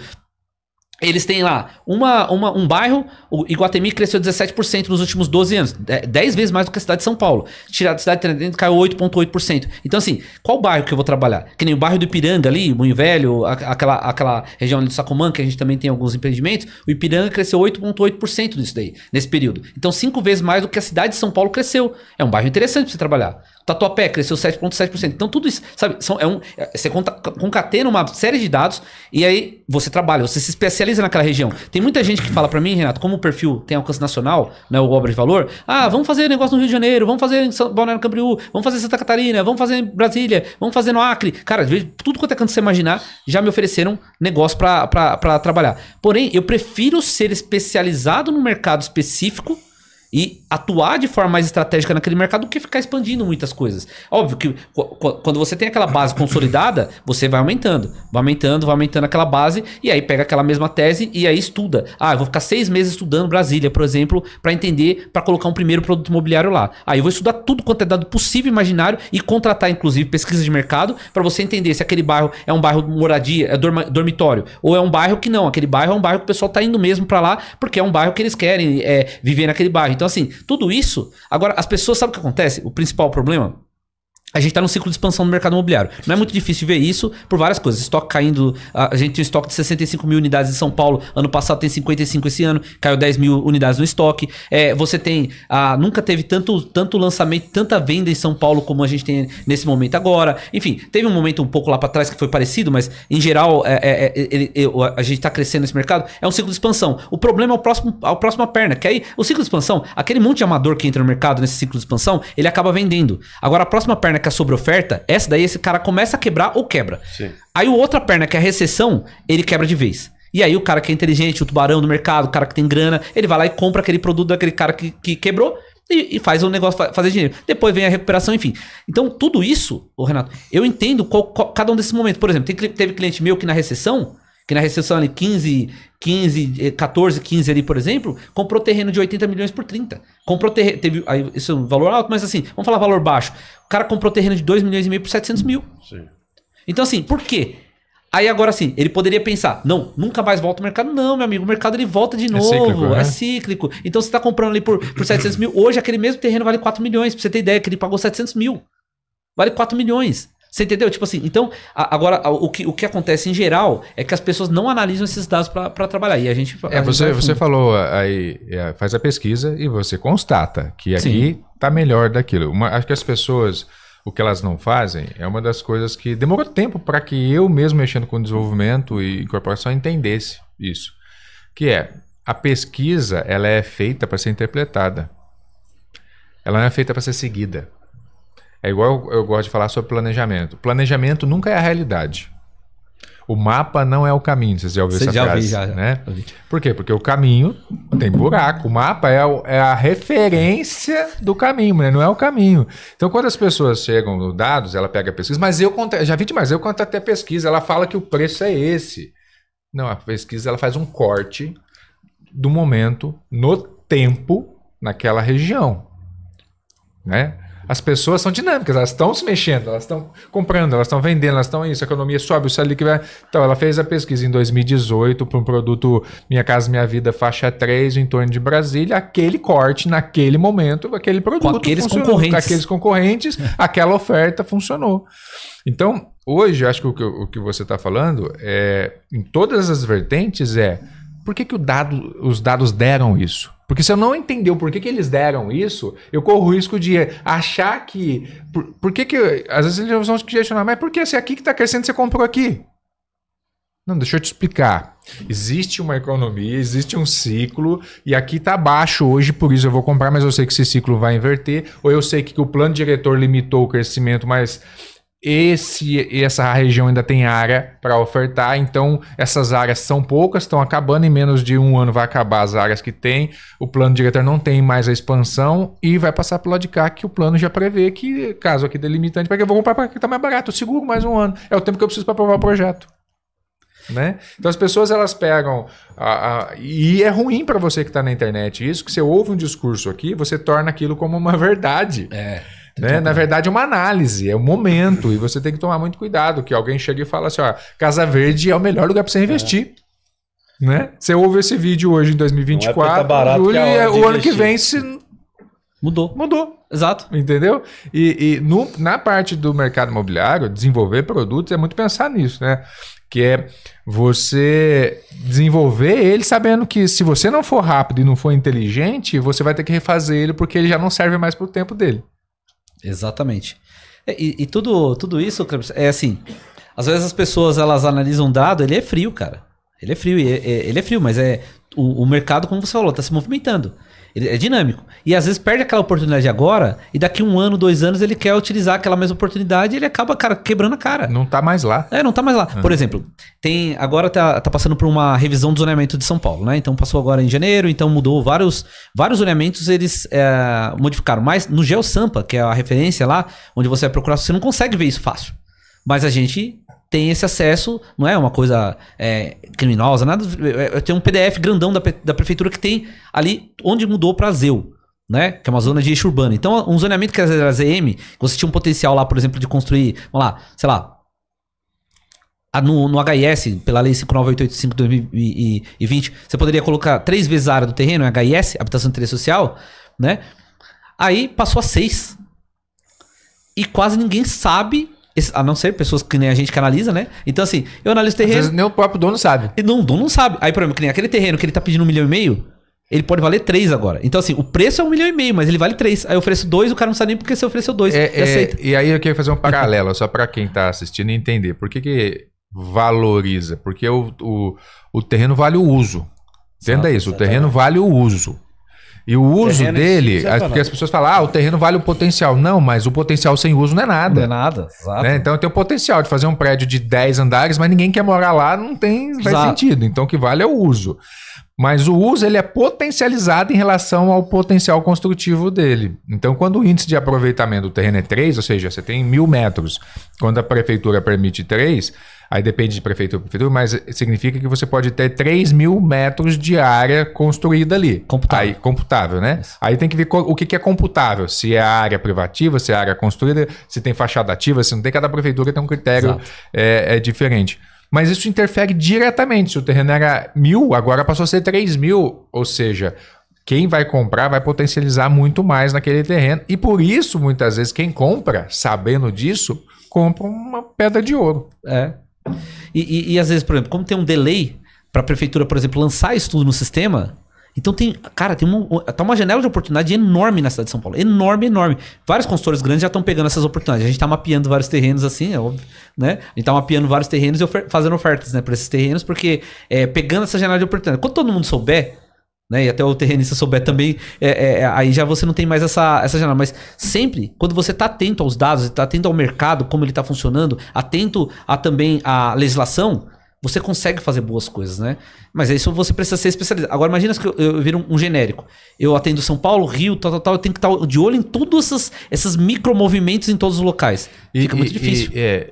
Eles têm lá um bairro, o Iguatemi cresceu 17% nos últimos 12 anos. 10 vezes mais do que a cidade de São Paulo. A cidade de Tiradentes caiu 8,8%. Então, assim, qual bairro que eu vou trabalhar? Que nem o bairro do Ipiranga ali, Moinho Velho, aquela região ali do Sacomã, que a gente também tem alguns empreendimentos. O Ipiranga cresceu 8,8% nisso daí, nesse período. Então, 5 vezes mais do que a cidade de São Paulo cresceu. É um bairro interessante pra você trabalhar. Tatuapé cresceu 7,7%. Então, tudo isso, sabe, você concatena uma série de dados e aí você trabalha, você se especializa naquela região. Tem muita gente que fala pra mim, Renato, como o perfil tem alcance nacional, né, o Obra de Valor, vamos fazer negócio no Rio de Janeiro, vamos fazer em Balneário Camboriú, vamos fazer em Santa Catarina, vamos fazer em Brasília, vamos fazer no Acre. Cara, tudo quanto é canto você imaginar, já me ofereceram negócio pra trabalhar. Porém, eu prefiro ser especializado no mercado específico e atuar de forma mais estratégica naquele mercado do que ficar expandindo muitas coisas. Óbvio que quando você tem aquela base consolidada, você vai aumentando aquela base e aí pega aquela mesma tese e aí estuda. Eu vou ficar 6 meses estudando Brasília, por exemplo, para entender, para colocar um primeiro produto imobiliário lá. Aí eu vou estudar tudo quanto é dado possível imaginário e contratar, inclusive, pesquisa de mercado para você entender se aquele bairro é um bairro moradia, é dormitório, ou é um bairro que não. Aquele bairro é um bairro que o pessoal tá indo mesmo para lá porque é um bairro que eles querem viver naquele bairro. Então, assim, tudo isso... Agora, as pessoas, sabe o que acontece? O principal problema... A gente está num ciclo de expansão no mercado imobiliário. Não é muito difícil de ver isso por várias coisas. Estoque caindo... A gente tem um estoque de 65 mil unidades em São Paulo. Ano passado tem 55 esse ano. Caiu 10 mil unidades no estoque. Você tem... Nunca teve tanto lançamento, tanta venda em São Paulo como a gente tem nesse momento agora. Enfim, teve um momento um pouco lá para trás que foi parecido, mas em geral a gente está crescendo nesse mercado. É um ciclo de expansão. O problema é a próxima perna. Que aí o ciclo de expansão, aquele monte de amador que entra no mercado nesse ciclo de expansão, ele acaba vendendo. Agora a próxima perna que é a sobre-oferta, esse cara começa a quebrar ou quebra. Sim. Aí outra perna, que é a recessão, ele quebra de vez. E aí o cara que é inteligente, o tubarão do mercado, o cara que tem grana, ele vai lá e compra aquele produto daquele cara que quebrou e faz o negócio fazer dinheiro. Depois vem a recuperação, enfim. Então tudo isso, Renato, eu entendo cada um desses momentos. Por exemplo, teve cliente meu que na recessão ali 14, 15 ali, por exemplo, comprou terreno de 80 milhões por 30. Comprou terreno, isso é um valor alto, mas assim, vamos falar valor baixo. O cara comprou terreno de 2 milhões e meio por 700 mil. Sim. Então assim, por quê? Aí agora sim, ele poderia pensar, não, nunca mais volta ao mercado. Não, meu amigo, o mercado ele volta de novo, cíclico, né? É cíclico. Então você tá comprando ali por 700 mil, hoje aquele mesmo terreno vale 4 milhões, pra você ter ideia, que ele pagou 700 mil. Vale 4 milhões. Você entendeu? Tipo assim, então, agora, o que acontece em geral é que as pessoas não analisam esses dados para trabalhar. E a gente... Você falou aí, faz a pesquisa e você constata que aqui tá melhor daquilo. Acho que as pessoas, o que elas não fazem, é uma das coisas que demorou tempo para que eu mesmo, mexendo com desenvolvimento e incorporação, entendesse isso. Que a pesquisa, ela é feita para ser interpretada. Ela não é feita para ser seguida. É igual eu gosto de falar sobre planejamento. Planejamento nunca é a realidade. O mapa não é o caminho. Vocês já ouviram essa frase? Já. Né? Por quê? Porque o caminho tem buraco. O mapa é a referência do caminho, né? Não é o caminho. Então, quando as pessoas chegam no dados, ela pega a pesquisa. Mas já vi demais. Eu contratei a pesquisa. Ela fala que o preço é esse. Não, a pesquisa ela faz um corte do momento no tempo naquela região. Né? As pessoas são dinâmicas, elas estão se mexendo, elas estão comprando, elas estão vendendo, elas estão isso, a economia sobe, isso ali que vai... Então, ela fez a pesquisa em 2018 para um produto Minha Casa Minha Vida faixa 3, em torno de Brasília, aquele corte, naquele momento, aquele produto com aqueles funcionou. concorrentes. Com aqueles concorrentes, aquela oferta funcionou. Então, hoje, acho que o que você está falando, em todas as vertentes, por que os dados deram isso? Porque se eu não entender o porquê que eles deram isso, eu corro o risco de achar que... Por que às vezes eles vão questionar, mas por que se aqui que está crescendo, você comprou aqui? Não, deixa eu te explicar. Existe uma economia, existe um ciclo, e aqui está baixo hoje, por isso eu vou comprar, mas eu sei que esse ciclo vai inverter, ou eu sei que o plano diretor limitou o crescimento, mas... essa região ainda tem área para ofertar, então essas áreas são poucas, estão acabando, em menos de um ano vai acabar as áreas que tem, o plano diretor não tem mais a expansão e vai passar para o lado de cá, que o plano já prevê que, caso aqui delimitante, porque eu vou comprar para que está mais barato, eu seguro mais um ano, é o tempo que eu preciso para aprovar o projeto. Né? Então as pessoas elas pegam e é ruim para você que está na internet isso, que você ouve um discurso aqui, você torna aquilo como uma verdade. Né? Na verdade é uma análise, é um momento, e você tem que tomar muito cuidado, que alguém chega e fala assim, Casa Verde é o melhor lugar para você investir. Né? Você ouve esse vídeo hoje em 2024, julho, e o ano que vem mudou. Exato. Entendeu? Na parte do mercado imobiliário, desenvolver produtos é muito pensar nisso, né? Que é você desenvolver ele sabendo que se você não for rápido e não for inteligente, você vai ter que refazer ele porque ele já não serve mais para o tempo dele. Exatamente. E tudo isso é assim, às vezes as pessoas elas analisam um dado, ele é frio, cara. Ele é frio, mas o mercado, como você falou, está se movimentando. Ele é dinâmico. E às vezes perde aquela oportunidade agora, e daqui 1 ano, 2 anos, ele quer utilizar aquela mesma oportunidade e ele acaba, cara, quebrando a cara. Não tá mais lá. Não tá mais lá. Por exemplo, agora tá passando por uma revisão do zoneamento de São Paulo, né? Então passou agora em janeiro, então mudou vários zoneamentos, eles modificaram. Mas no GeoSampa, que é a referência lá, onde você vai procurar, você não consegue ver isso fácil. Mas a gente tem esse acesso, não é uma coisa criminosa, nada. Tem um PDF grandão da prefeitura que tem ali onde mudou para Zeu, né? Que é uma zona de eixo urbano. Então, um zoneamento que era ZM, você tinha um potencial lá, por exemplo, de construir, vamos lá, sei lá, no HIS, pela lei 59885 de 2020, você poderia colocar 3 vezes a área do terreno, HIS, habitação de interesse social, né? Aí passou a 6. E quase ninguém sabe, a não ser pessoas que nem a gente que analisa, né? Então, assim, eu analiso o terreno. Às vezes nem o próprio dono sabe. O dono não sabe. Aí, por exemplo, que nem aquele terreno que ele tá pedindo 1,5 milhão, ele pode valer 3 agora. Então, assim, o preço é 1,5 milhão, mas ele vale 3. Aí eu ofereço 2, o cara não sabe nem porque você ofereceu 2. Aceita. E aí eu queria fazer um paralelo, só para quem tá assistindo entender. Por que valoriza? Porque o terreno vale o uso. Entenda isso, o terreno vale o uso. E o uso dele, porque as pessoas falam, o terreno vale o potencial. Não, mas o potencial sem uso não é nada. Não é nada, exato. Né? Então eu tenho o potencial de fazer um prédio de 10 andares, mas ninguém quer morar lá, não faz sentido. Então o que vale é o uso. Mas o uso ele é potencializado em relação ao potencial construtivo dele. Então quando o índice de aproveitamento do terreno é 3, ou seja, você tem 1.000 metros, quando a prefeitura permite 3... Aí depende de prefeitura, mas significa que você pode ter 3.000 metros de área construída ali. Computável. Aí, computável, né? Isso. Aí tem que ver o que é computável. Se é área privativa, se é área construída, se tem fachada ativa, se não tem. Cada prefeitura tem um critério diferente. Mas isso interfere diretamente. Se o terreno era 1.000, agora passou a ser 3.000. Ou seja, quem vai comprar vai potencializar muito mais naquele terreno. E por isso, muitas vezes, quem compra, sabendo disso, compra uma pedra de ouro. E às vezes, por exemplo, como tem um delay para a prefeitura, por exemplo, lançar isso tudo no sistema, então tá uma janela de oportunidade enorme na cidade de São Paulo. Enorme. Vários consultores grandes já estão pegando essas oportunidades. A gente tá mapeando vários terrenos assim, é óbvio, né? A gente tá mapeando vários terrenos e fazendo ofertas, né, para esses terrenos, porque pegando essa janela de oportunidade. Quando todo mundo souber, né, e até o terrenista souber também, aí já você não tem mais essa janela. Mas sempre, quando você está atento aos dados, está atento ao mercado, como ele está funcionando, atento também à legislação, você consegue fazer boas coisas, né? Mas isso você precisa ser especializado. Agora imagina que eu viro um genérico. Eu atendo São Paulo, Rio, tal, eu tenho que estar de olho em todos esses micromovimentos em todos os locais. Fica muito difícil.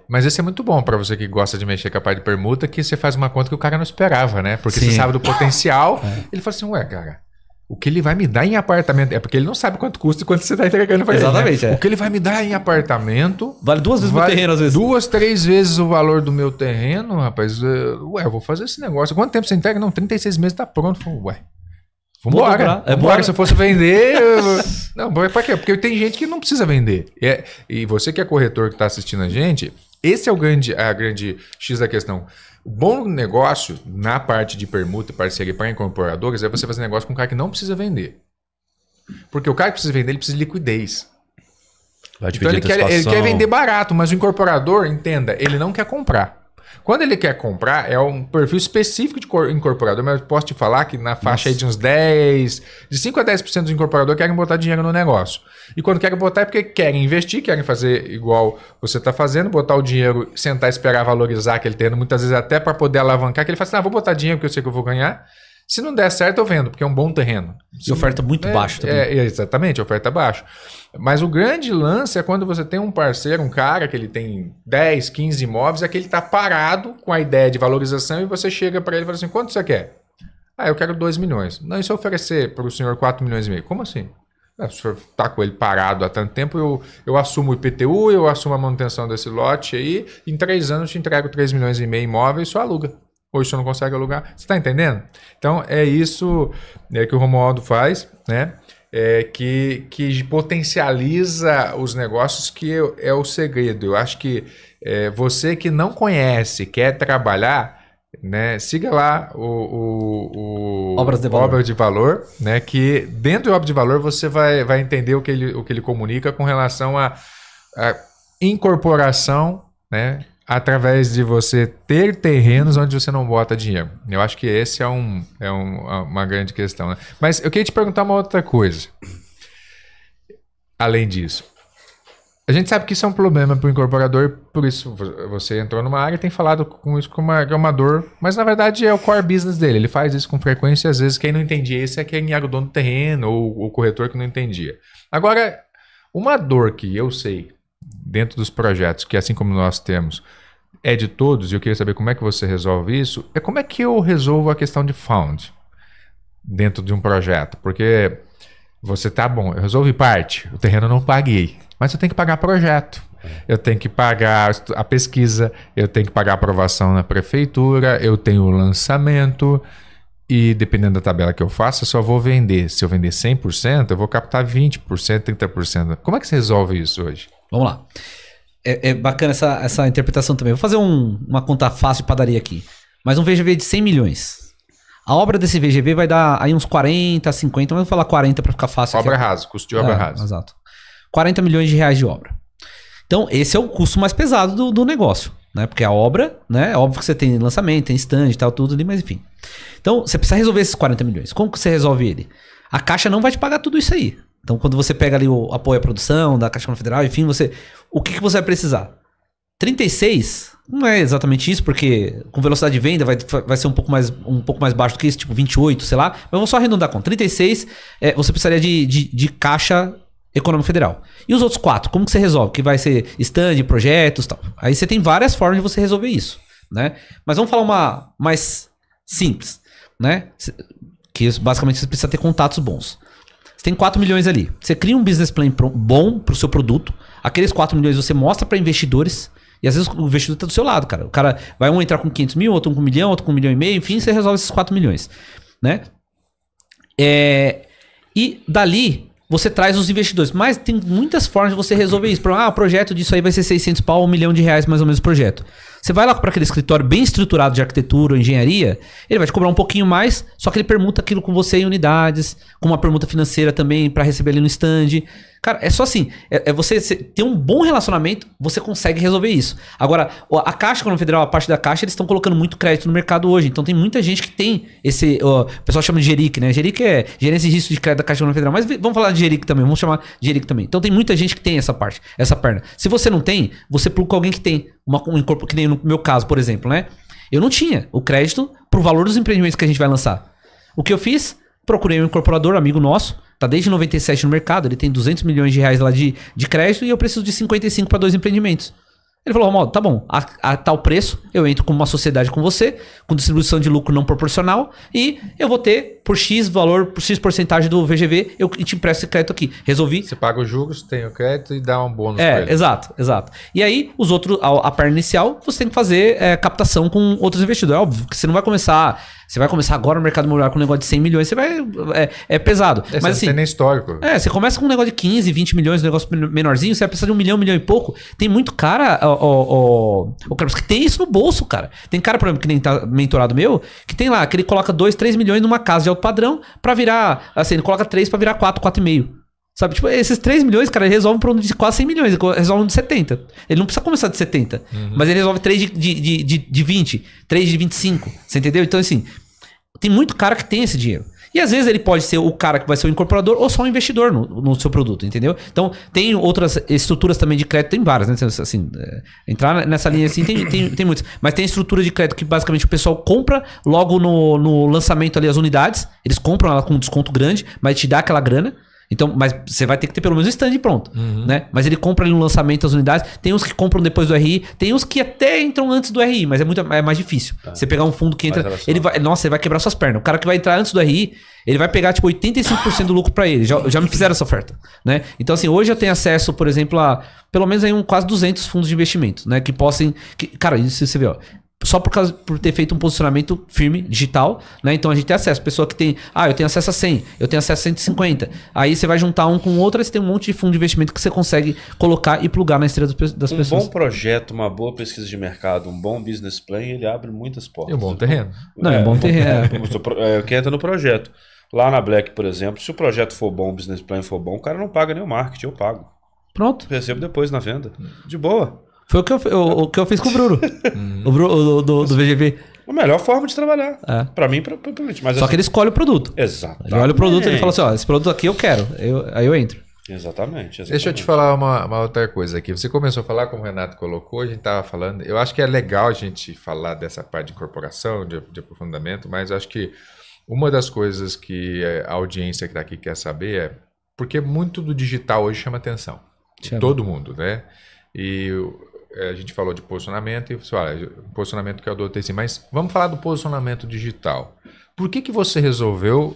Mas esse é muito bom para você que gosta de mexer com a parte de permuta, que você faz uma conta que o cara não esperava, né? Porque você sabe do potencial. Ele fala assim, cara, O que ele vai me dar em apartamento... É porque ele não sabe quanto custa e quanto você está entregando para ele. Exatamente, né? O que ele vai me dar em apartamento... Vale 2 vezes o meu terreno, às vezes. 2, 3 vezes o valor do meu terreno, rapaz. Eu vou fazer esse negócio. Quanto tempo você entrega? Não, 36 meses tá pronto. Vambora. Vambora. Se eu fosse vender... Não, pra quê? Porque tem gente que não precisa vender. E você que é corretor que está assistindo a gente, esse é a grande X da questão. O bom negócio na parte de permuta e parceria para incorporadores é você fazer negócio com um cara que não precisa vender. Porque o cara que precisa vender, ele precisa de liquidez. Então ele quer vender barato, mas o incorporador, entenda, ele não quer comprar. Quando ele quer comprar, é um perfil específico de incorporador, mas eu posso te falar que na faixa aí de uns 5 a 10% dos incorporadores querem botar dinheiro no negócio. E quando querem botar é porque querem investir, querem fazer igual você está fazendo, botar o dinheiro, sentar e esperar valorizar aquele terreno, muitas vezes até para poder alavancar, que ele fala assim, vou botar dinheiro porque eu sei que eu vou ganhar. Se não der certo, eu vendo, porque é um bom terreno. E oferta muito baixa também. Exatamente, oferta baixa. Mas o grande lance é quando você tem um parceiro, um cara que ele tem 10, 15 imóveis, é que ele está parado com a ideia de valorização e você chega para ele e fala assim, quanto você quer? Eu quero 2 milhões. Não, e se eu oferecer para o senhor 4 milhões e meio? Como assim? O senhor está com ele parado há tanto tempo, eu assumo o IPTU, eu assumo a manutenção desse lote aí, em 3 anos eu te entrego 3 milhões e meio imóveis e só aluga. Hoje você não consegue alugar. Você está entendendo? Então, é isso que o Romualdo faz, né? Que potencializa os negócios, que é o segredo. Eu acho que você que não conhece, quer trabalhar, né? Siga lá o Obra de Valor, né? Que dentro do Obra de Valor você vai entender o que ele comunica com relação à incorporação, né? Através de você ter terrenos onde você não bota dinheiro. Eu acho que esse é uma grande questão. Né? Mas eu queria te perguntar uma outra coisa. Além disso. A gente sabe que isso é um problema para o incorporador, por isso você entrou numa área e tem falado com isso como uma dor, mas na verdade é o core business dele. Ele faz isso com frequência e às vezes quem não entendia isso é quem era o dono do terreno ou o corretor que não entendia. Agora, uma dor que eu sei dentro dos projetos, que assim como nós temos, é de todos, e eu queria saber como é que você resolve isso, é como é que eu resolvo a questão de fund dentro de um projeto, porque você tá bom, eu resolvi parte, o terreno eu não paguei, mas eu tenho que pagar projeto, eu tenho que pagar a pesquisa, eu tenho que pagar a aprovação na prefeitura, eu tenho o lançamento, e dependendo da tabela que eu faço, eu só vou vender. Se eu vender 100%, eu vou captar 20%, 30%. Como é que você resolve isso hoje? Vamos lá. É bacana essa interpretação também. Vou fazer uma conta fácil de padaria aqui. Mas um VGV de 100 milhões. A obra desse VGV vai dar aí uns 40, 50, mas eu vou falar 40 para ficar fácil. Obra rasa, custo de obra rasa. Exato. 40 milhões de reais de obra. Então, esse é o custo mais pesado do negócio. Né? Porque a obra, né? É óbvio que você tem lançamento, tem stand e tal, tudo ali, mas enfim. Então, você precisa resolver esses 40 milhões. Como que você resolve ele? A Caixa não vai te pagar tudo isso aí. Então, quando você pega ali o apoio à produção da Caixa Econômica Federal, enfim, o que você vai precisar? 36? Não é exatamente isso, porque com velocidade de venda vai ser um pouco mais baixo do que isso, tipo 28, sei lá. Mas vamos só arredondar com 36, você precisaria de Caixa Econômica Federal. E os outros 4, como que você resolve? Que vai ser stand, projetos e tal. Aí você tem várias formas de você resolver isso, né? Mas vamos falar uma mais simples, né? Que basicamente você precisa ter contatos bons. Você tem 4 milhões ali. Você cria um business plan bom pro seu produto. Aqueles 4 milhões você mostra para investidores. E às vezes o investidor tá do seu lado, cara. O cara vai entrar com 500 mil, outro com 1 milhão, outro com 1,5 milhão. Enfim, você resolve esses 4 milhões, né? E dali você traz os investidores. Mas tem muitas formas de você resolver isso. O projeto disso aí vai ser 600 pau, 1 milhão de reais mais ou menos o projeto. Você vai lá para aquele escritório bem estruturado de arquitetura ou engenharia, ele vai te cobrar um pouquinho mais, só que ele permuta aquilo com você em unidades, com uma permuta financeira também para receber ali no stand. Cara, é só assim, você ter um bom relacionamento, você consegue resolver isso. Agora, a Caixa Econômica Federal, a parte da Caixa, eles estão colocando muito crédito no mercado hoje. Então tem muita gente que tem esse... o pessoal chama de GERIC, né? GERIC é Gerência de Risco de Crédito da Caixa Econômica Federal. Mas vamos falar de GERIC também, vamos chamar de GERIC também. Então tem muita gente que tem essa parte, essa perna. Se você não tem, você procura alguém que tem. Que nem no meu caso, por exemplo, né? Eu não tinha o crédito pro valor dos empreendimentos que a gente vai lançar. O que eu fiz? Procurei um incorporador, amigo nosso, tá desde 97 no mercado, ele tem 200 milhões de reais lá de crédito e eu preciso de 55 para 2 empreendimentos. Ele falou, Romualdo, tá bom, a tal preço, eu entro com uma sociedade com você, com distribuição de lucro não proporcional, e eu vou ter, por X valor, por X porcentagem do VGV, eu te empresto esse crédito aqui. Resolvi. Você paga os juros, tem o crédito e dá um bônus pra ele. Exato. E aí, os outros, a perna inicial, você tem que fazer captação com outros investidores. É óbvio que você não vai começar... Você vai começar agora no mercado imobiliário com um negócio de 100 milhões, você vai... É pesado. Mas assim... Não tem nem histórico. Você começa com um negócio de 15, 20 milhões, um negócio menorzinho, você vai precisar de 1 milhão, 1 milhão e pouco. Tem muito cara, que tem isso no bolso, cara. Tem cara, por exemplo, que nem tá mentorado meu, que tem lá, que ele coloca 2, 3 milhões numa casa de alto padrão pra virar... Assim, ele coloca 3 pra virar 4, 4,5. Sabe, tipo, esses 3 milhões, cara, ele resolve um problema de quase 100 milhões, ele resolve um de 70. Ele não precisa começar de 70, mas ele resolve 3 de 20, 3 de 25, você entendeu? Então, assim, tem muito cara que tem esse dinheiro. E às vezes ele pode ser o cara que vai ser o incorporador ou só um investidor no seu produto, entendeu? Então, tem outras estruturas também de crédito, tem várias, né? Assim, entrar nessa linha assim, tem muitas. Mas tem estrutura de crédito que basicamente o pessoal compra logo no lançamento ali as unidades, eles compram ela com um desconto grande, mas te dá aquela grana. Então, mas você vai ter que ter pelo menos o stand pronto, né? Mas ele compra ali no lançamento as unidades. Tem uns que compram depois do RI, tem uns que até entram antes do RI, mas é mais difícil. Você pegar um fundo que entra, ele vai quebrar suas pernas. O cara que vai entrar antes do RI, ele vai pegar tipo 85% do lucro para ele. Já me fizeram essa oferta, né? Então assim, hoje eu tenho acesso, por exemplo, a pelo menos aí quase 200 fundos de investimento, né, que possam, cara, isso você vê, ó. Só por ter feito um posicionamento firme, digital, né? Então a gente tem acesso. Pessoa que tem, eu tenho acesso a 100, eu tenho acesso a 150. Aí você vai juntar um com o outro, aí você tem um monte de fundo de investimento que você consegue colocar e plugar na esteira das pessoas. Um bom projeto, uma boa pesquisa de mercado, um bom business plan, ele abre muitas portas. E um bom terreno. É um bom terreno. Que entra no projeto. Lá na Black, por exemplo, se o projeto for bom, o business plan for bom, o cara não paga nem o marketing, eu pago. Pronto. Recebo depois na venda. De boa. Foi o que eu fiz com o Bruno. O Bruno do VGV. A melhor forma de trabalhar. Pra mim, pra cliente. Mas só assim, que ele escolhe o produto. Exato. Ele olha o produto e ele fala assim, esse produto aqui eu quero. Aí eu entro. Exatamente. Deixa eu te falar uma outra coisa aqui. Você começou a falar, como o Renato colocou, a gente estava falando. Eu acho que é legal a gente falar dessa parte de incorporação, de aprofundamento, mas eu acho que uma das coisas que a audiência que está aqui quer saber é porque muito do digital hoje chama atenção. Todo mundo, né? E a gente falou de posicionamento e você fala, o posicionamento que eu adotei assim, mas vamos falar do posicionamento digital. Por que você resolveu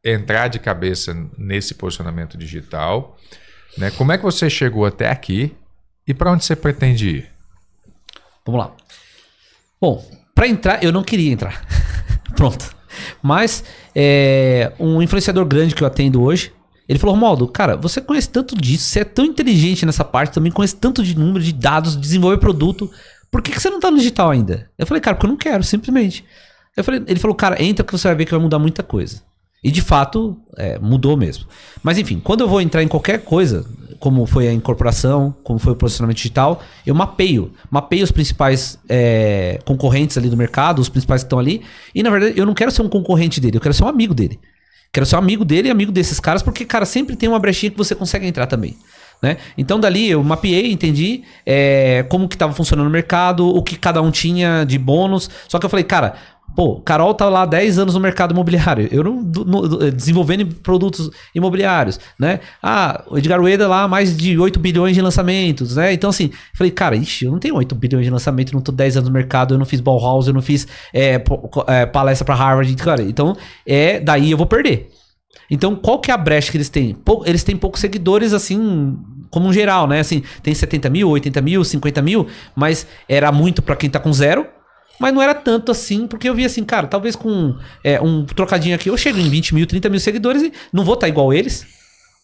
entrar de cabeça nesse posicionamento digital? Né? Como é que você chegou até aqui e para onde você pretende ir? Vamos lá. Bom, para entrar, eu não queria entrar. Pronto. Mas um influenciador grande que eu atendo hoje, ele falou, Romualdo, cara, você conhece tanto disso, você é tão inteligente nessa parte, também conhece tanto de número, de dados, desenvolve produto, por que você não tá no digital ainda? Eu falei, cara, porque eu não quero, simplesmente. Ele falou, cara, entra que você vai ver que vai mudar muita coisa. E de fato, mudou mesmo. Mas enfim, quando eu vou entrar em qualquer coisa, como foi a incorporação, como foi o posicionamento digital, eu mapeio os principais concorrentes ali do mercado, os principais que estão ali, e na verdade eu não quero ser um concorrente dele, eu quero ser um amigo dele. Quero ser um amigo dele e amigo desses caras, porque, cara, sempre tem uma brechinha que você consegue entrar também, né? Então, dali eu mapeei, entendi como que estava funcionando o mercado, o que cada um tinha de bônus. Só que eu falei, cara, Carol tá lá há 10 anos no mercado imobiliário, eu não desenvolvendo produtos imobiliários, né? O Edgar Ueda lá, mais de 8 bilhões de lançamentos, né? Então, assim, falei, cara, eu não tenho 8 bilhões de lançamento, não tô 10 anos no mercado, eu não fiz Bauhaus, eu não fiz palestra pra Harvard, cara. Então, daí eu vou perder. Então, qual que é a brecha que eles têm? Eles têm poucos seguidores, assim, como um geral, né? Assim, tem 70 mil, 80 mil, 50 mil, mas era muito pra quem tá com zero. Mas não era tanto assim, porque eu vi assim, cara, talvez com um trocadinho aqui, eu chego em 20 mil, 30 mil seguidores e não vou estar igual eles,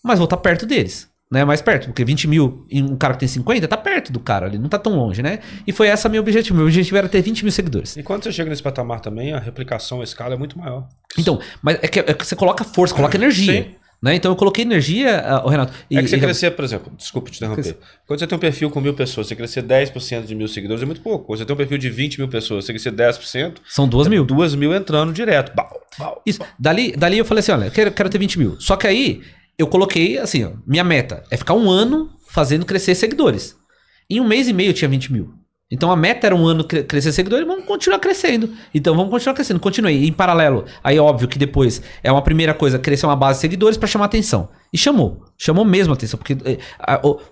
mas vou estar perto deles, né? Mais perto, porque 20 mil em um cara que tem 50, tá perto do cara ali, não tá tão longe, né? E foi esse meu objetivo. Meu objetivo era ter 20 mil seguidores. E quando você chega nesse patamar também, a replicação, a escala é muito maior. Então, mas é que você coloca força, coloca energia. Sim. Né? Então eu coloquei energia, Renato. Que você crescer, por exemplo, desculpa te interromper. Quando você tem um perfil com 1.000 pessoas, você crescer 10% de 1.000 seguidores é muito pouco. Quando você tem um perfil de 20 mil pessoas, você crescer 10%. São 2 mil. 2 mil entrando direto. Isso. Dali eu falei assim: olha, eu quero ter 20 mil. Só que aí eu coloquei assim: minha meta é ficar um ano fazendo crescer seguidores. Em um mês e meio eu tinha 20 mil. Então a meta era um ano crescer seguidores, vamos continuar crescendo. Então vamos continuar crescendo, continuei. Em paralelo, aí óbvio que depois é uma primeira coisa, crescer uma base de seguidores para chamar atenção. E chamou mesmo atenção, porque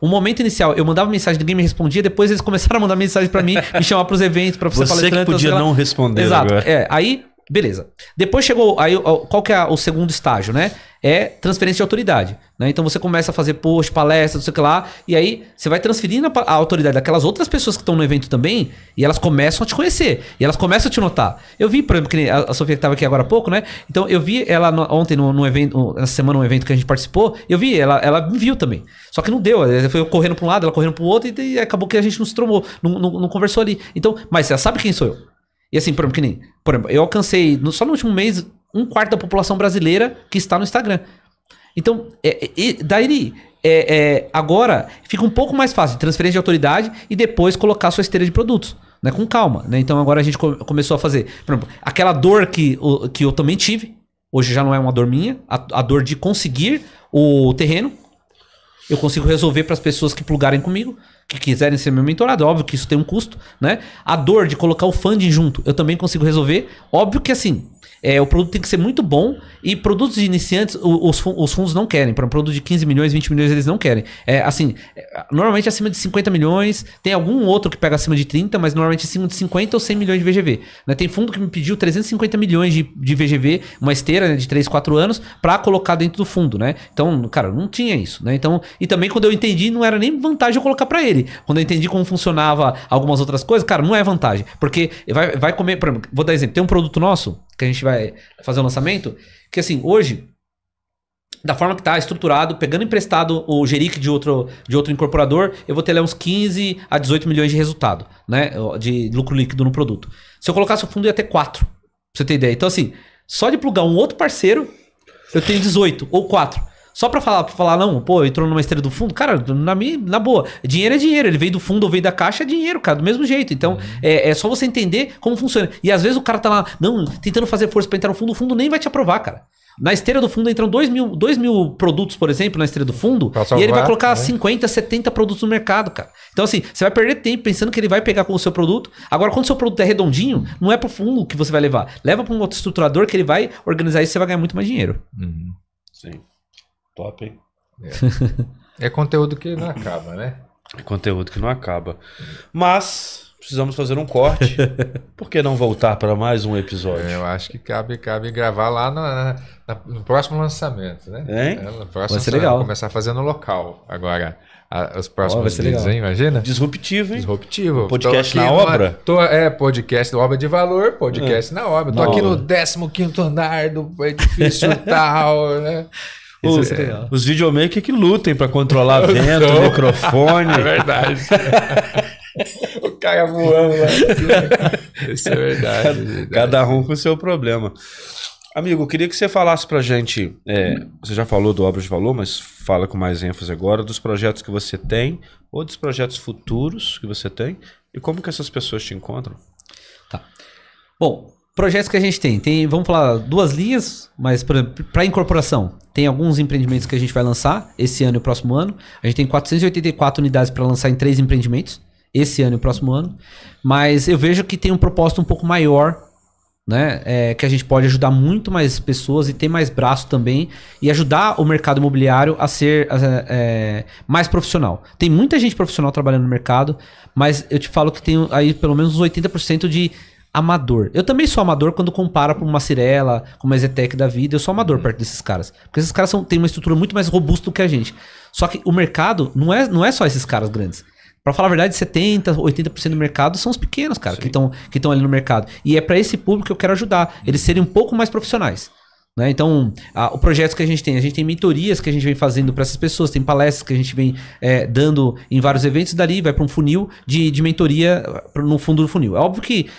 o momento inicial eu mandava mensagem, ninguém me respondia, depois eles começaram a mandar mensagem para mim, me chamar pros eventos, para ser palestrante. Você que podia não responder. Exato, aí beleza. Depois chegou, aí qual que é o segundo estágio, né? É transferência de autoridade, né? Então você começa a fazer post, palestras, não sei o que lá, e aí você vai transferindo a autoridade daquelas outras pessoas que estão no evento também, e elas começam a te conhecer, e elas começam a te notar. Eu vi, por exemplo, que a Sofia que estava aqui agora há pouco, né? Então eu vi ela ontem no evento, essa semana num evento que a gente participou, eu vi, ela me viu também. Só que não deu, ela foi correndo para um lado, ela correndo para o outro, e acabou que a gente não se tromou, não conversou ali. Então, mas você sabe quem sou eu? E assim, por exemplo, eu alcancei, só no último mês, 1/4 da população brasileira que está no Instagram. Então, daí, agora fica um pouco mais fácil de transferência de autoridade e depois colocar sua esteira de produtos, né, com calma, né? Então agora a gente começou a fazer, por exemplo, aquela dor que eu também tive, hoje já não é uma dor minha, a dor de conseguir o terreno, eu consigo resolver para as pessoas que plugarem comigo, que quiserem ser meu mentorado. Óbvio que isso tem um custo, né? A dor de colocar o funding junto, eu também consigo resolver. Óbvio que assim, o produto tem que ser muito bom e produtos de iniciantes, os fundos não querem. Para um produto de 15 milhões, 20 milhões, eles não querem. Normalmente acima de 50 milhões, tem algum outro que pega acima de 30, mas normalmente acima de 50 ou 100 milhões de VGV. Né? Tem fundo que me pediu 350 milhões de VGV, uma esteira, né, de 3, 4 anos, para colocar dentro do fundo, né? Então, cara, não tinha isso, né? Então, e também quando eu entendi, não era nem vantagem eu colocar para ele. Quando eu entendi como funcionava algumas outras coisas, cara, não é vantagem. Porque vai comer, por exemplo, vou dar exemplo, tem um produto nosso, que a gente vai fazer o lançamento, que assim, hoje, da forma que está estruturado, pegando emprestado o Geric de outro incorporador, eu vou ter lá uns 15 a 18 milhões de resultado, né, de lucro líquido no produto. Se eu colocasse o fundo, ia ter 4, pra você ter ideia. Então assim, só de plugar um outro parceiro, eu tenho 18 ou 4. Só pra falar, não, pô, entrou numa esteira do fundo, cara, na boa, dinheiro é dinheiro, ele veio do fundo ou veio da caixa, é dinheiro, cara, do mesmo jeito. Então, é só você entender como funciona. E às vezes o cara tá lá, não, tentando fazer força pra entrar no fundo, o fundo nem vai te aprovar, cara. Na esteira do fundo entram 2 mil produtos, por exemplo, na esteira do fundo, e ele vai colocar 50, 70 produtos no mercado, cara. Então assim, você vai perder tempo pensando que ele vai pegar com o seu produto. Agora, quando o seu produto é redondinho, não é pro fundo que você vai levar. Leva pra um outro estruturador que ele vai organizar isso e você vai ganhar muito mais dinheiro. Sim. Top, hein? É conteúdo que não acaba, né? É conteúdo que não acaba. Mas precisamos fazer um corte. Por que não voltar para mais um episódio? Eu acho que cabe gravar lá no próximo lançamento, né? No próximo vai ser legal. Começar a fazer no local agora. Os próximos vídeos, hein? Imagina? Disruptivo, hein? Disruptivo. Podcast na obra? Podcast obra de valor, podcast na obra. Tô aqui no 15º andar do edifício tal, né? Os videomakers que lutem para controlar vento, microfone. É verdade. O cara voando lá. Isso é verdade. Cada um com o seu problema. Amigo, eu queria que você falasse pra gente, você já falou do Obra de Valor, mas fala com mais ênfase agora, dos projetos que você tem, ou dos projetos futuros que você tem, e como que essas pessoas te encontram. Tá. Bom, projetos que a gente tem, vamos falar 2 linhas, mas, por exemplo, para incorporação, tem alguns empreendimentos que a gente vai lançar esse ano e o próximo ano. A gente tem 484 unidades para lançar em 3 empreendimentos, esse ano e o próximo ano. Mas eu vejo que tem um propósito um pouco maior, né? Que a gente pode ajudar muito mais pessoas e ter mais braço também e ajudar o mercado imobiliário a ser mais profissional. Tem muita gente profissional trabalhando no mercado, mas eu te falo que tem aí pelo menos uns 80% de amador. Eu também sou amador quando comparo com uma Cirela, com uma Zetec da vida. Eu sou amador perto desses caras. Porque esses caras têm uma estrutura muito mais robusta do que a gente. Só que o mercado não é só esses caras grandes. Pra falar a verdade, 70%, 80% do mercado são os pequenos, cara, que estão ali no mercado. E é pra esse público que eu quero ajudar. Eles serem um pouco mais profissionais. Né? Então, o projeto que a gente tem mentorias que a gente vem fazendo para essas pessoas, tem palestras que a gente vem dando em vários eventos, dali vai para um funil de mentoria no fundo do funil. É óbvio que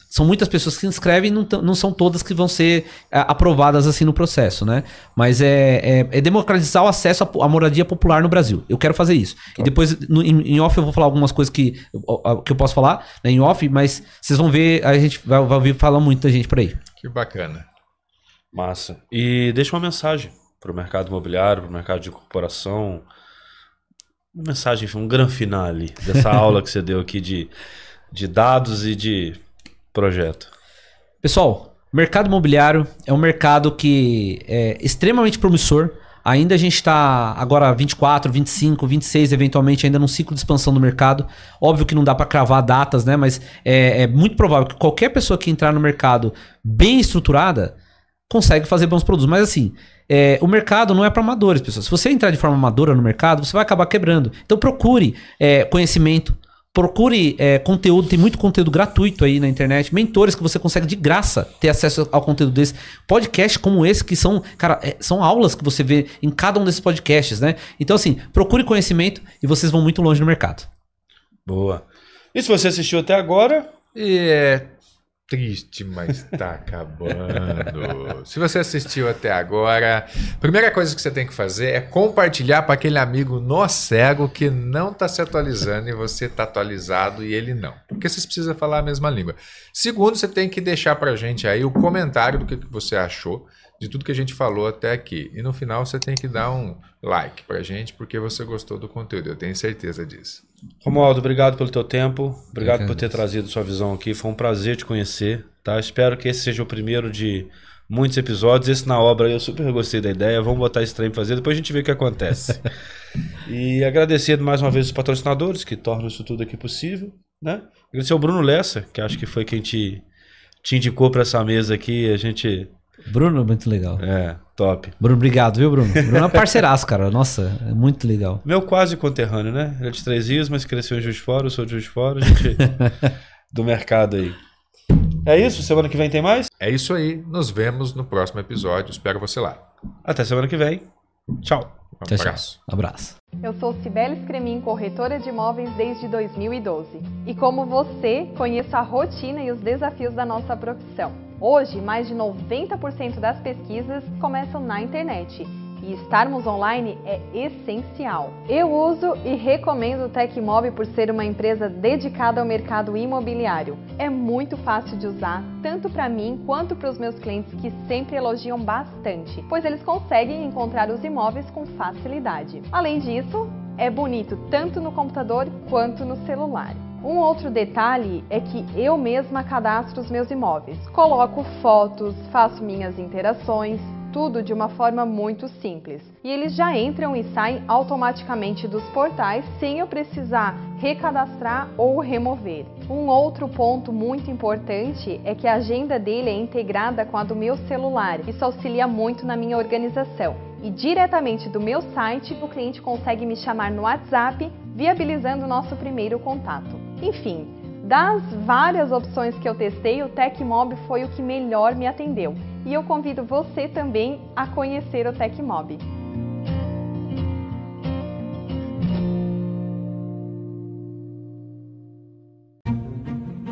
são muitas pessoas que se inscrevem e não são todas que vão ser aprovadas assim no processo, né? Mas é democratizar o acesso à moradia popular no Brasil. Eu quero fazer isso. E depois, em off, eu vou falar algumas coisas que eu posso falar, né, em off, mas vocês vão ver, a gente vai ouvir falar muita gente por aí. Que bacana. Massa. E deixa uma mensagem para o mercado imobiliário, para o mercado de corporação. uma mensagem, um grande finale dessa aula que você deu aqui de dados e de projeto. Pessoal, mercado imobiliário é um mercado que é extremamente promissor. Ainda a gente está agora 24, 25, 26, eventualmente ainda num ciclo de expansão do mercado. Óbvio que não dá para cravar datas, né? Mas é muito provável que qualquer pessoa que entrar no mercado bem estruturada consegue fazer bons produtos. Mas assim, o mercado não é para amadores, pessoal. Se você entrar de forma amadora no mercado, você vai acabar quebrando. Então procure conhecimento. Procure conteúdo, tem muito conteúdo gratuito aí na internet, mentores que você consegue de graça ter acesso ao conteúdo desse. Podcasts como esse que são, cara, são aulas que você vê em cada um desses podcasts, né? Então assim, procure conhecimento e vocês vão muito longe no mercado. Boa. E se você assistiu até agora... Triste, mas tá acabando. Se você assistiu até agora, a primeira coisa que você tem que fazer é compartilhar para aquele amigo cego que não tá se atualizando e você tá atualizado e ele não. Porque vocês precisam falar a mesma língua. Segundo, você tem que deixar pra gente aí o comentário do que você achou de tudo que a gente falou até aqui. E no final você tem que dar um like pra gente porque você gostou do conteúdo. Eu tenho certeza disso. Romualdo, obrigado pelo teu tempo, obrigado por ter trazido sua visão aqui, foi um prazer te conhecer, tá? Espero que esse seja o primeiro de muitos episódios, esse na obra eu super gostei da ideia, vamos botar esse trem pra fazer, depois a gente vê o que acontece. E agradecer mais uma vez os patrocinadores que tornam isso tudo aqui possível, né? Agradecer ao Bruno Lessa, que acho que foi quem te indicou pra essa mesa aqui, a gente... Bruno, muito legal. Top. Bruno, obrigado, viu, Bruno? Bruno é um parceiraço, cara. Nossa, é muito legal. Meu quase conterrâneo, né? Ele é de Três Rios, mas cresceu em Juiz de Fora, eu sou de Juiz de Fora, a gente do mercado aí. É isso? Semana que vem tem mais? É isso aí. Nos vemos no próximo episódio. Espero você lá. Até semana que vem. Tchau. Um abraço. Abraço. Eu sou Cibele Scremin, corretora de imóveis desde 2012. E como você, conheço a rotina e os desafios da nossa profissão. Hoje, mais de 90% das pesquisas começam na internet. E estarmos online é essencial. Eu uso e recomendo o Tecmob por ser uma empresa dedicada ao mercado imobiliário. É muito fácil de usar, tanto para mim quanto para os meus clientes que sempre elogiam bastante, pois eles conseguem encontrar os imóveis com facilidade. Além disso, é bonito tanto no computador quanto no celular. Um outro detalhe é que eu mesma cadastro os meus imóveis. Coloco fotos, faço minhas interações, tudo de uma forma muito simples. E eles já entram e saem automaticamente dos portais sem eu precisar recadastrar ou remover. Um outro ponto muito importante é que a agenda dele é integrada com a do meu celular. Isso auxilia muito na minha organização. E diretamente do meu site, o cliente consegue me chamar no WhatsApp, viabilizando o nosso primeiro contato. Enfim, das várias opções que eu testei, o Tecmob foi o que melhor me atendeu. E eu convido você também a conhecer o Tecmob.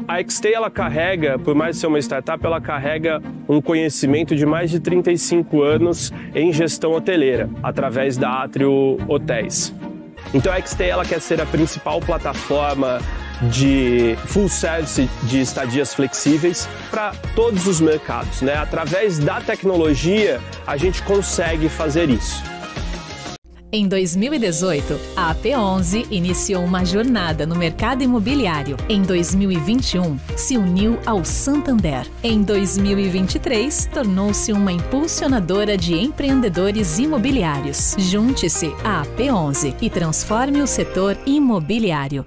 A XT, ela carrega, por mais ser uma startup, ela carrega um conhecimento de mais de 35 anos em gestão hoteleira, através da Atrio Hotéis. Então a XT, ela quer ser a principal plataforma de full service de estadias flexíveis para todos os mercados, né? Através da tecnologia, a gente consegue fazer isso. Em 2018, a AP11 iniciou uma jornada no mercado imobiliário. Em 2021, se uniu ao Santander. Em 2023, tornou-se uma impulsionadora de empreendedores imobiliários. Junte-se à AP11 e transforme o setor imobiliário.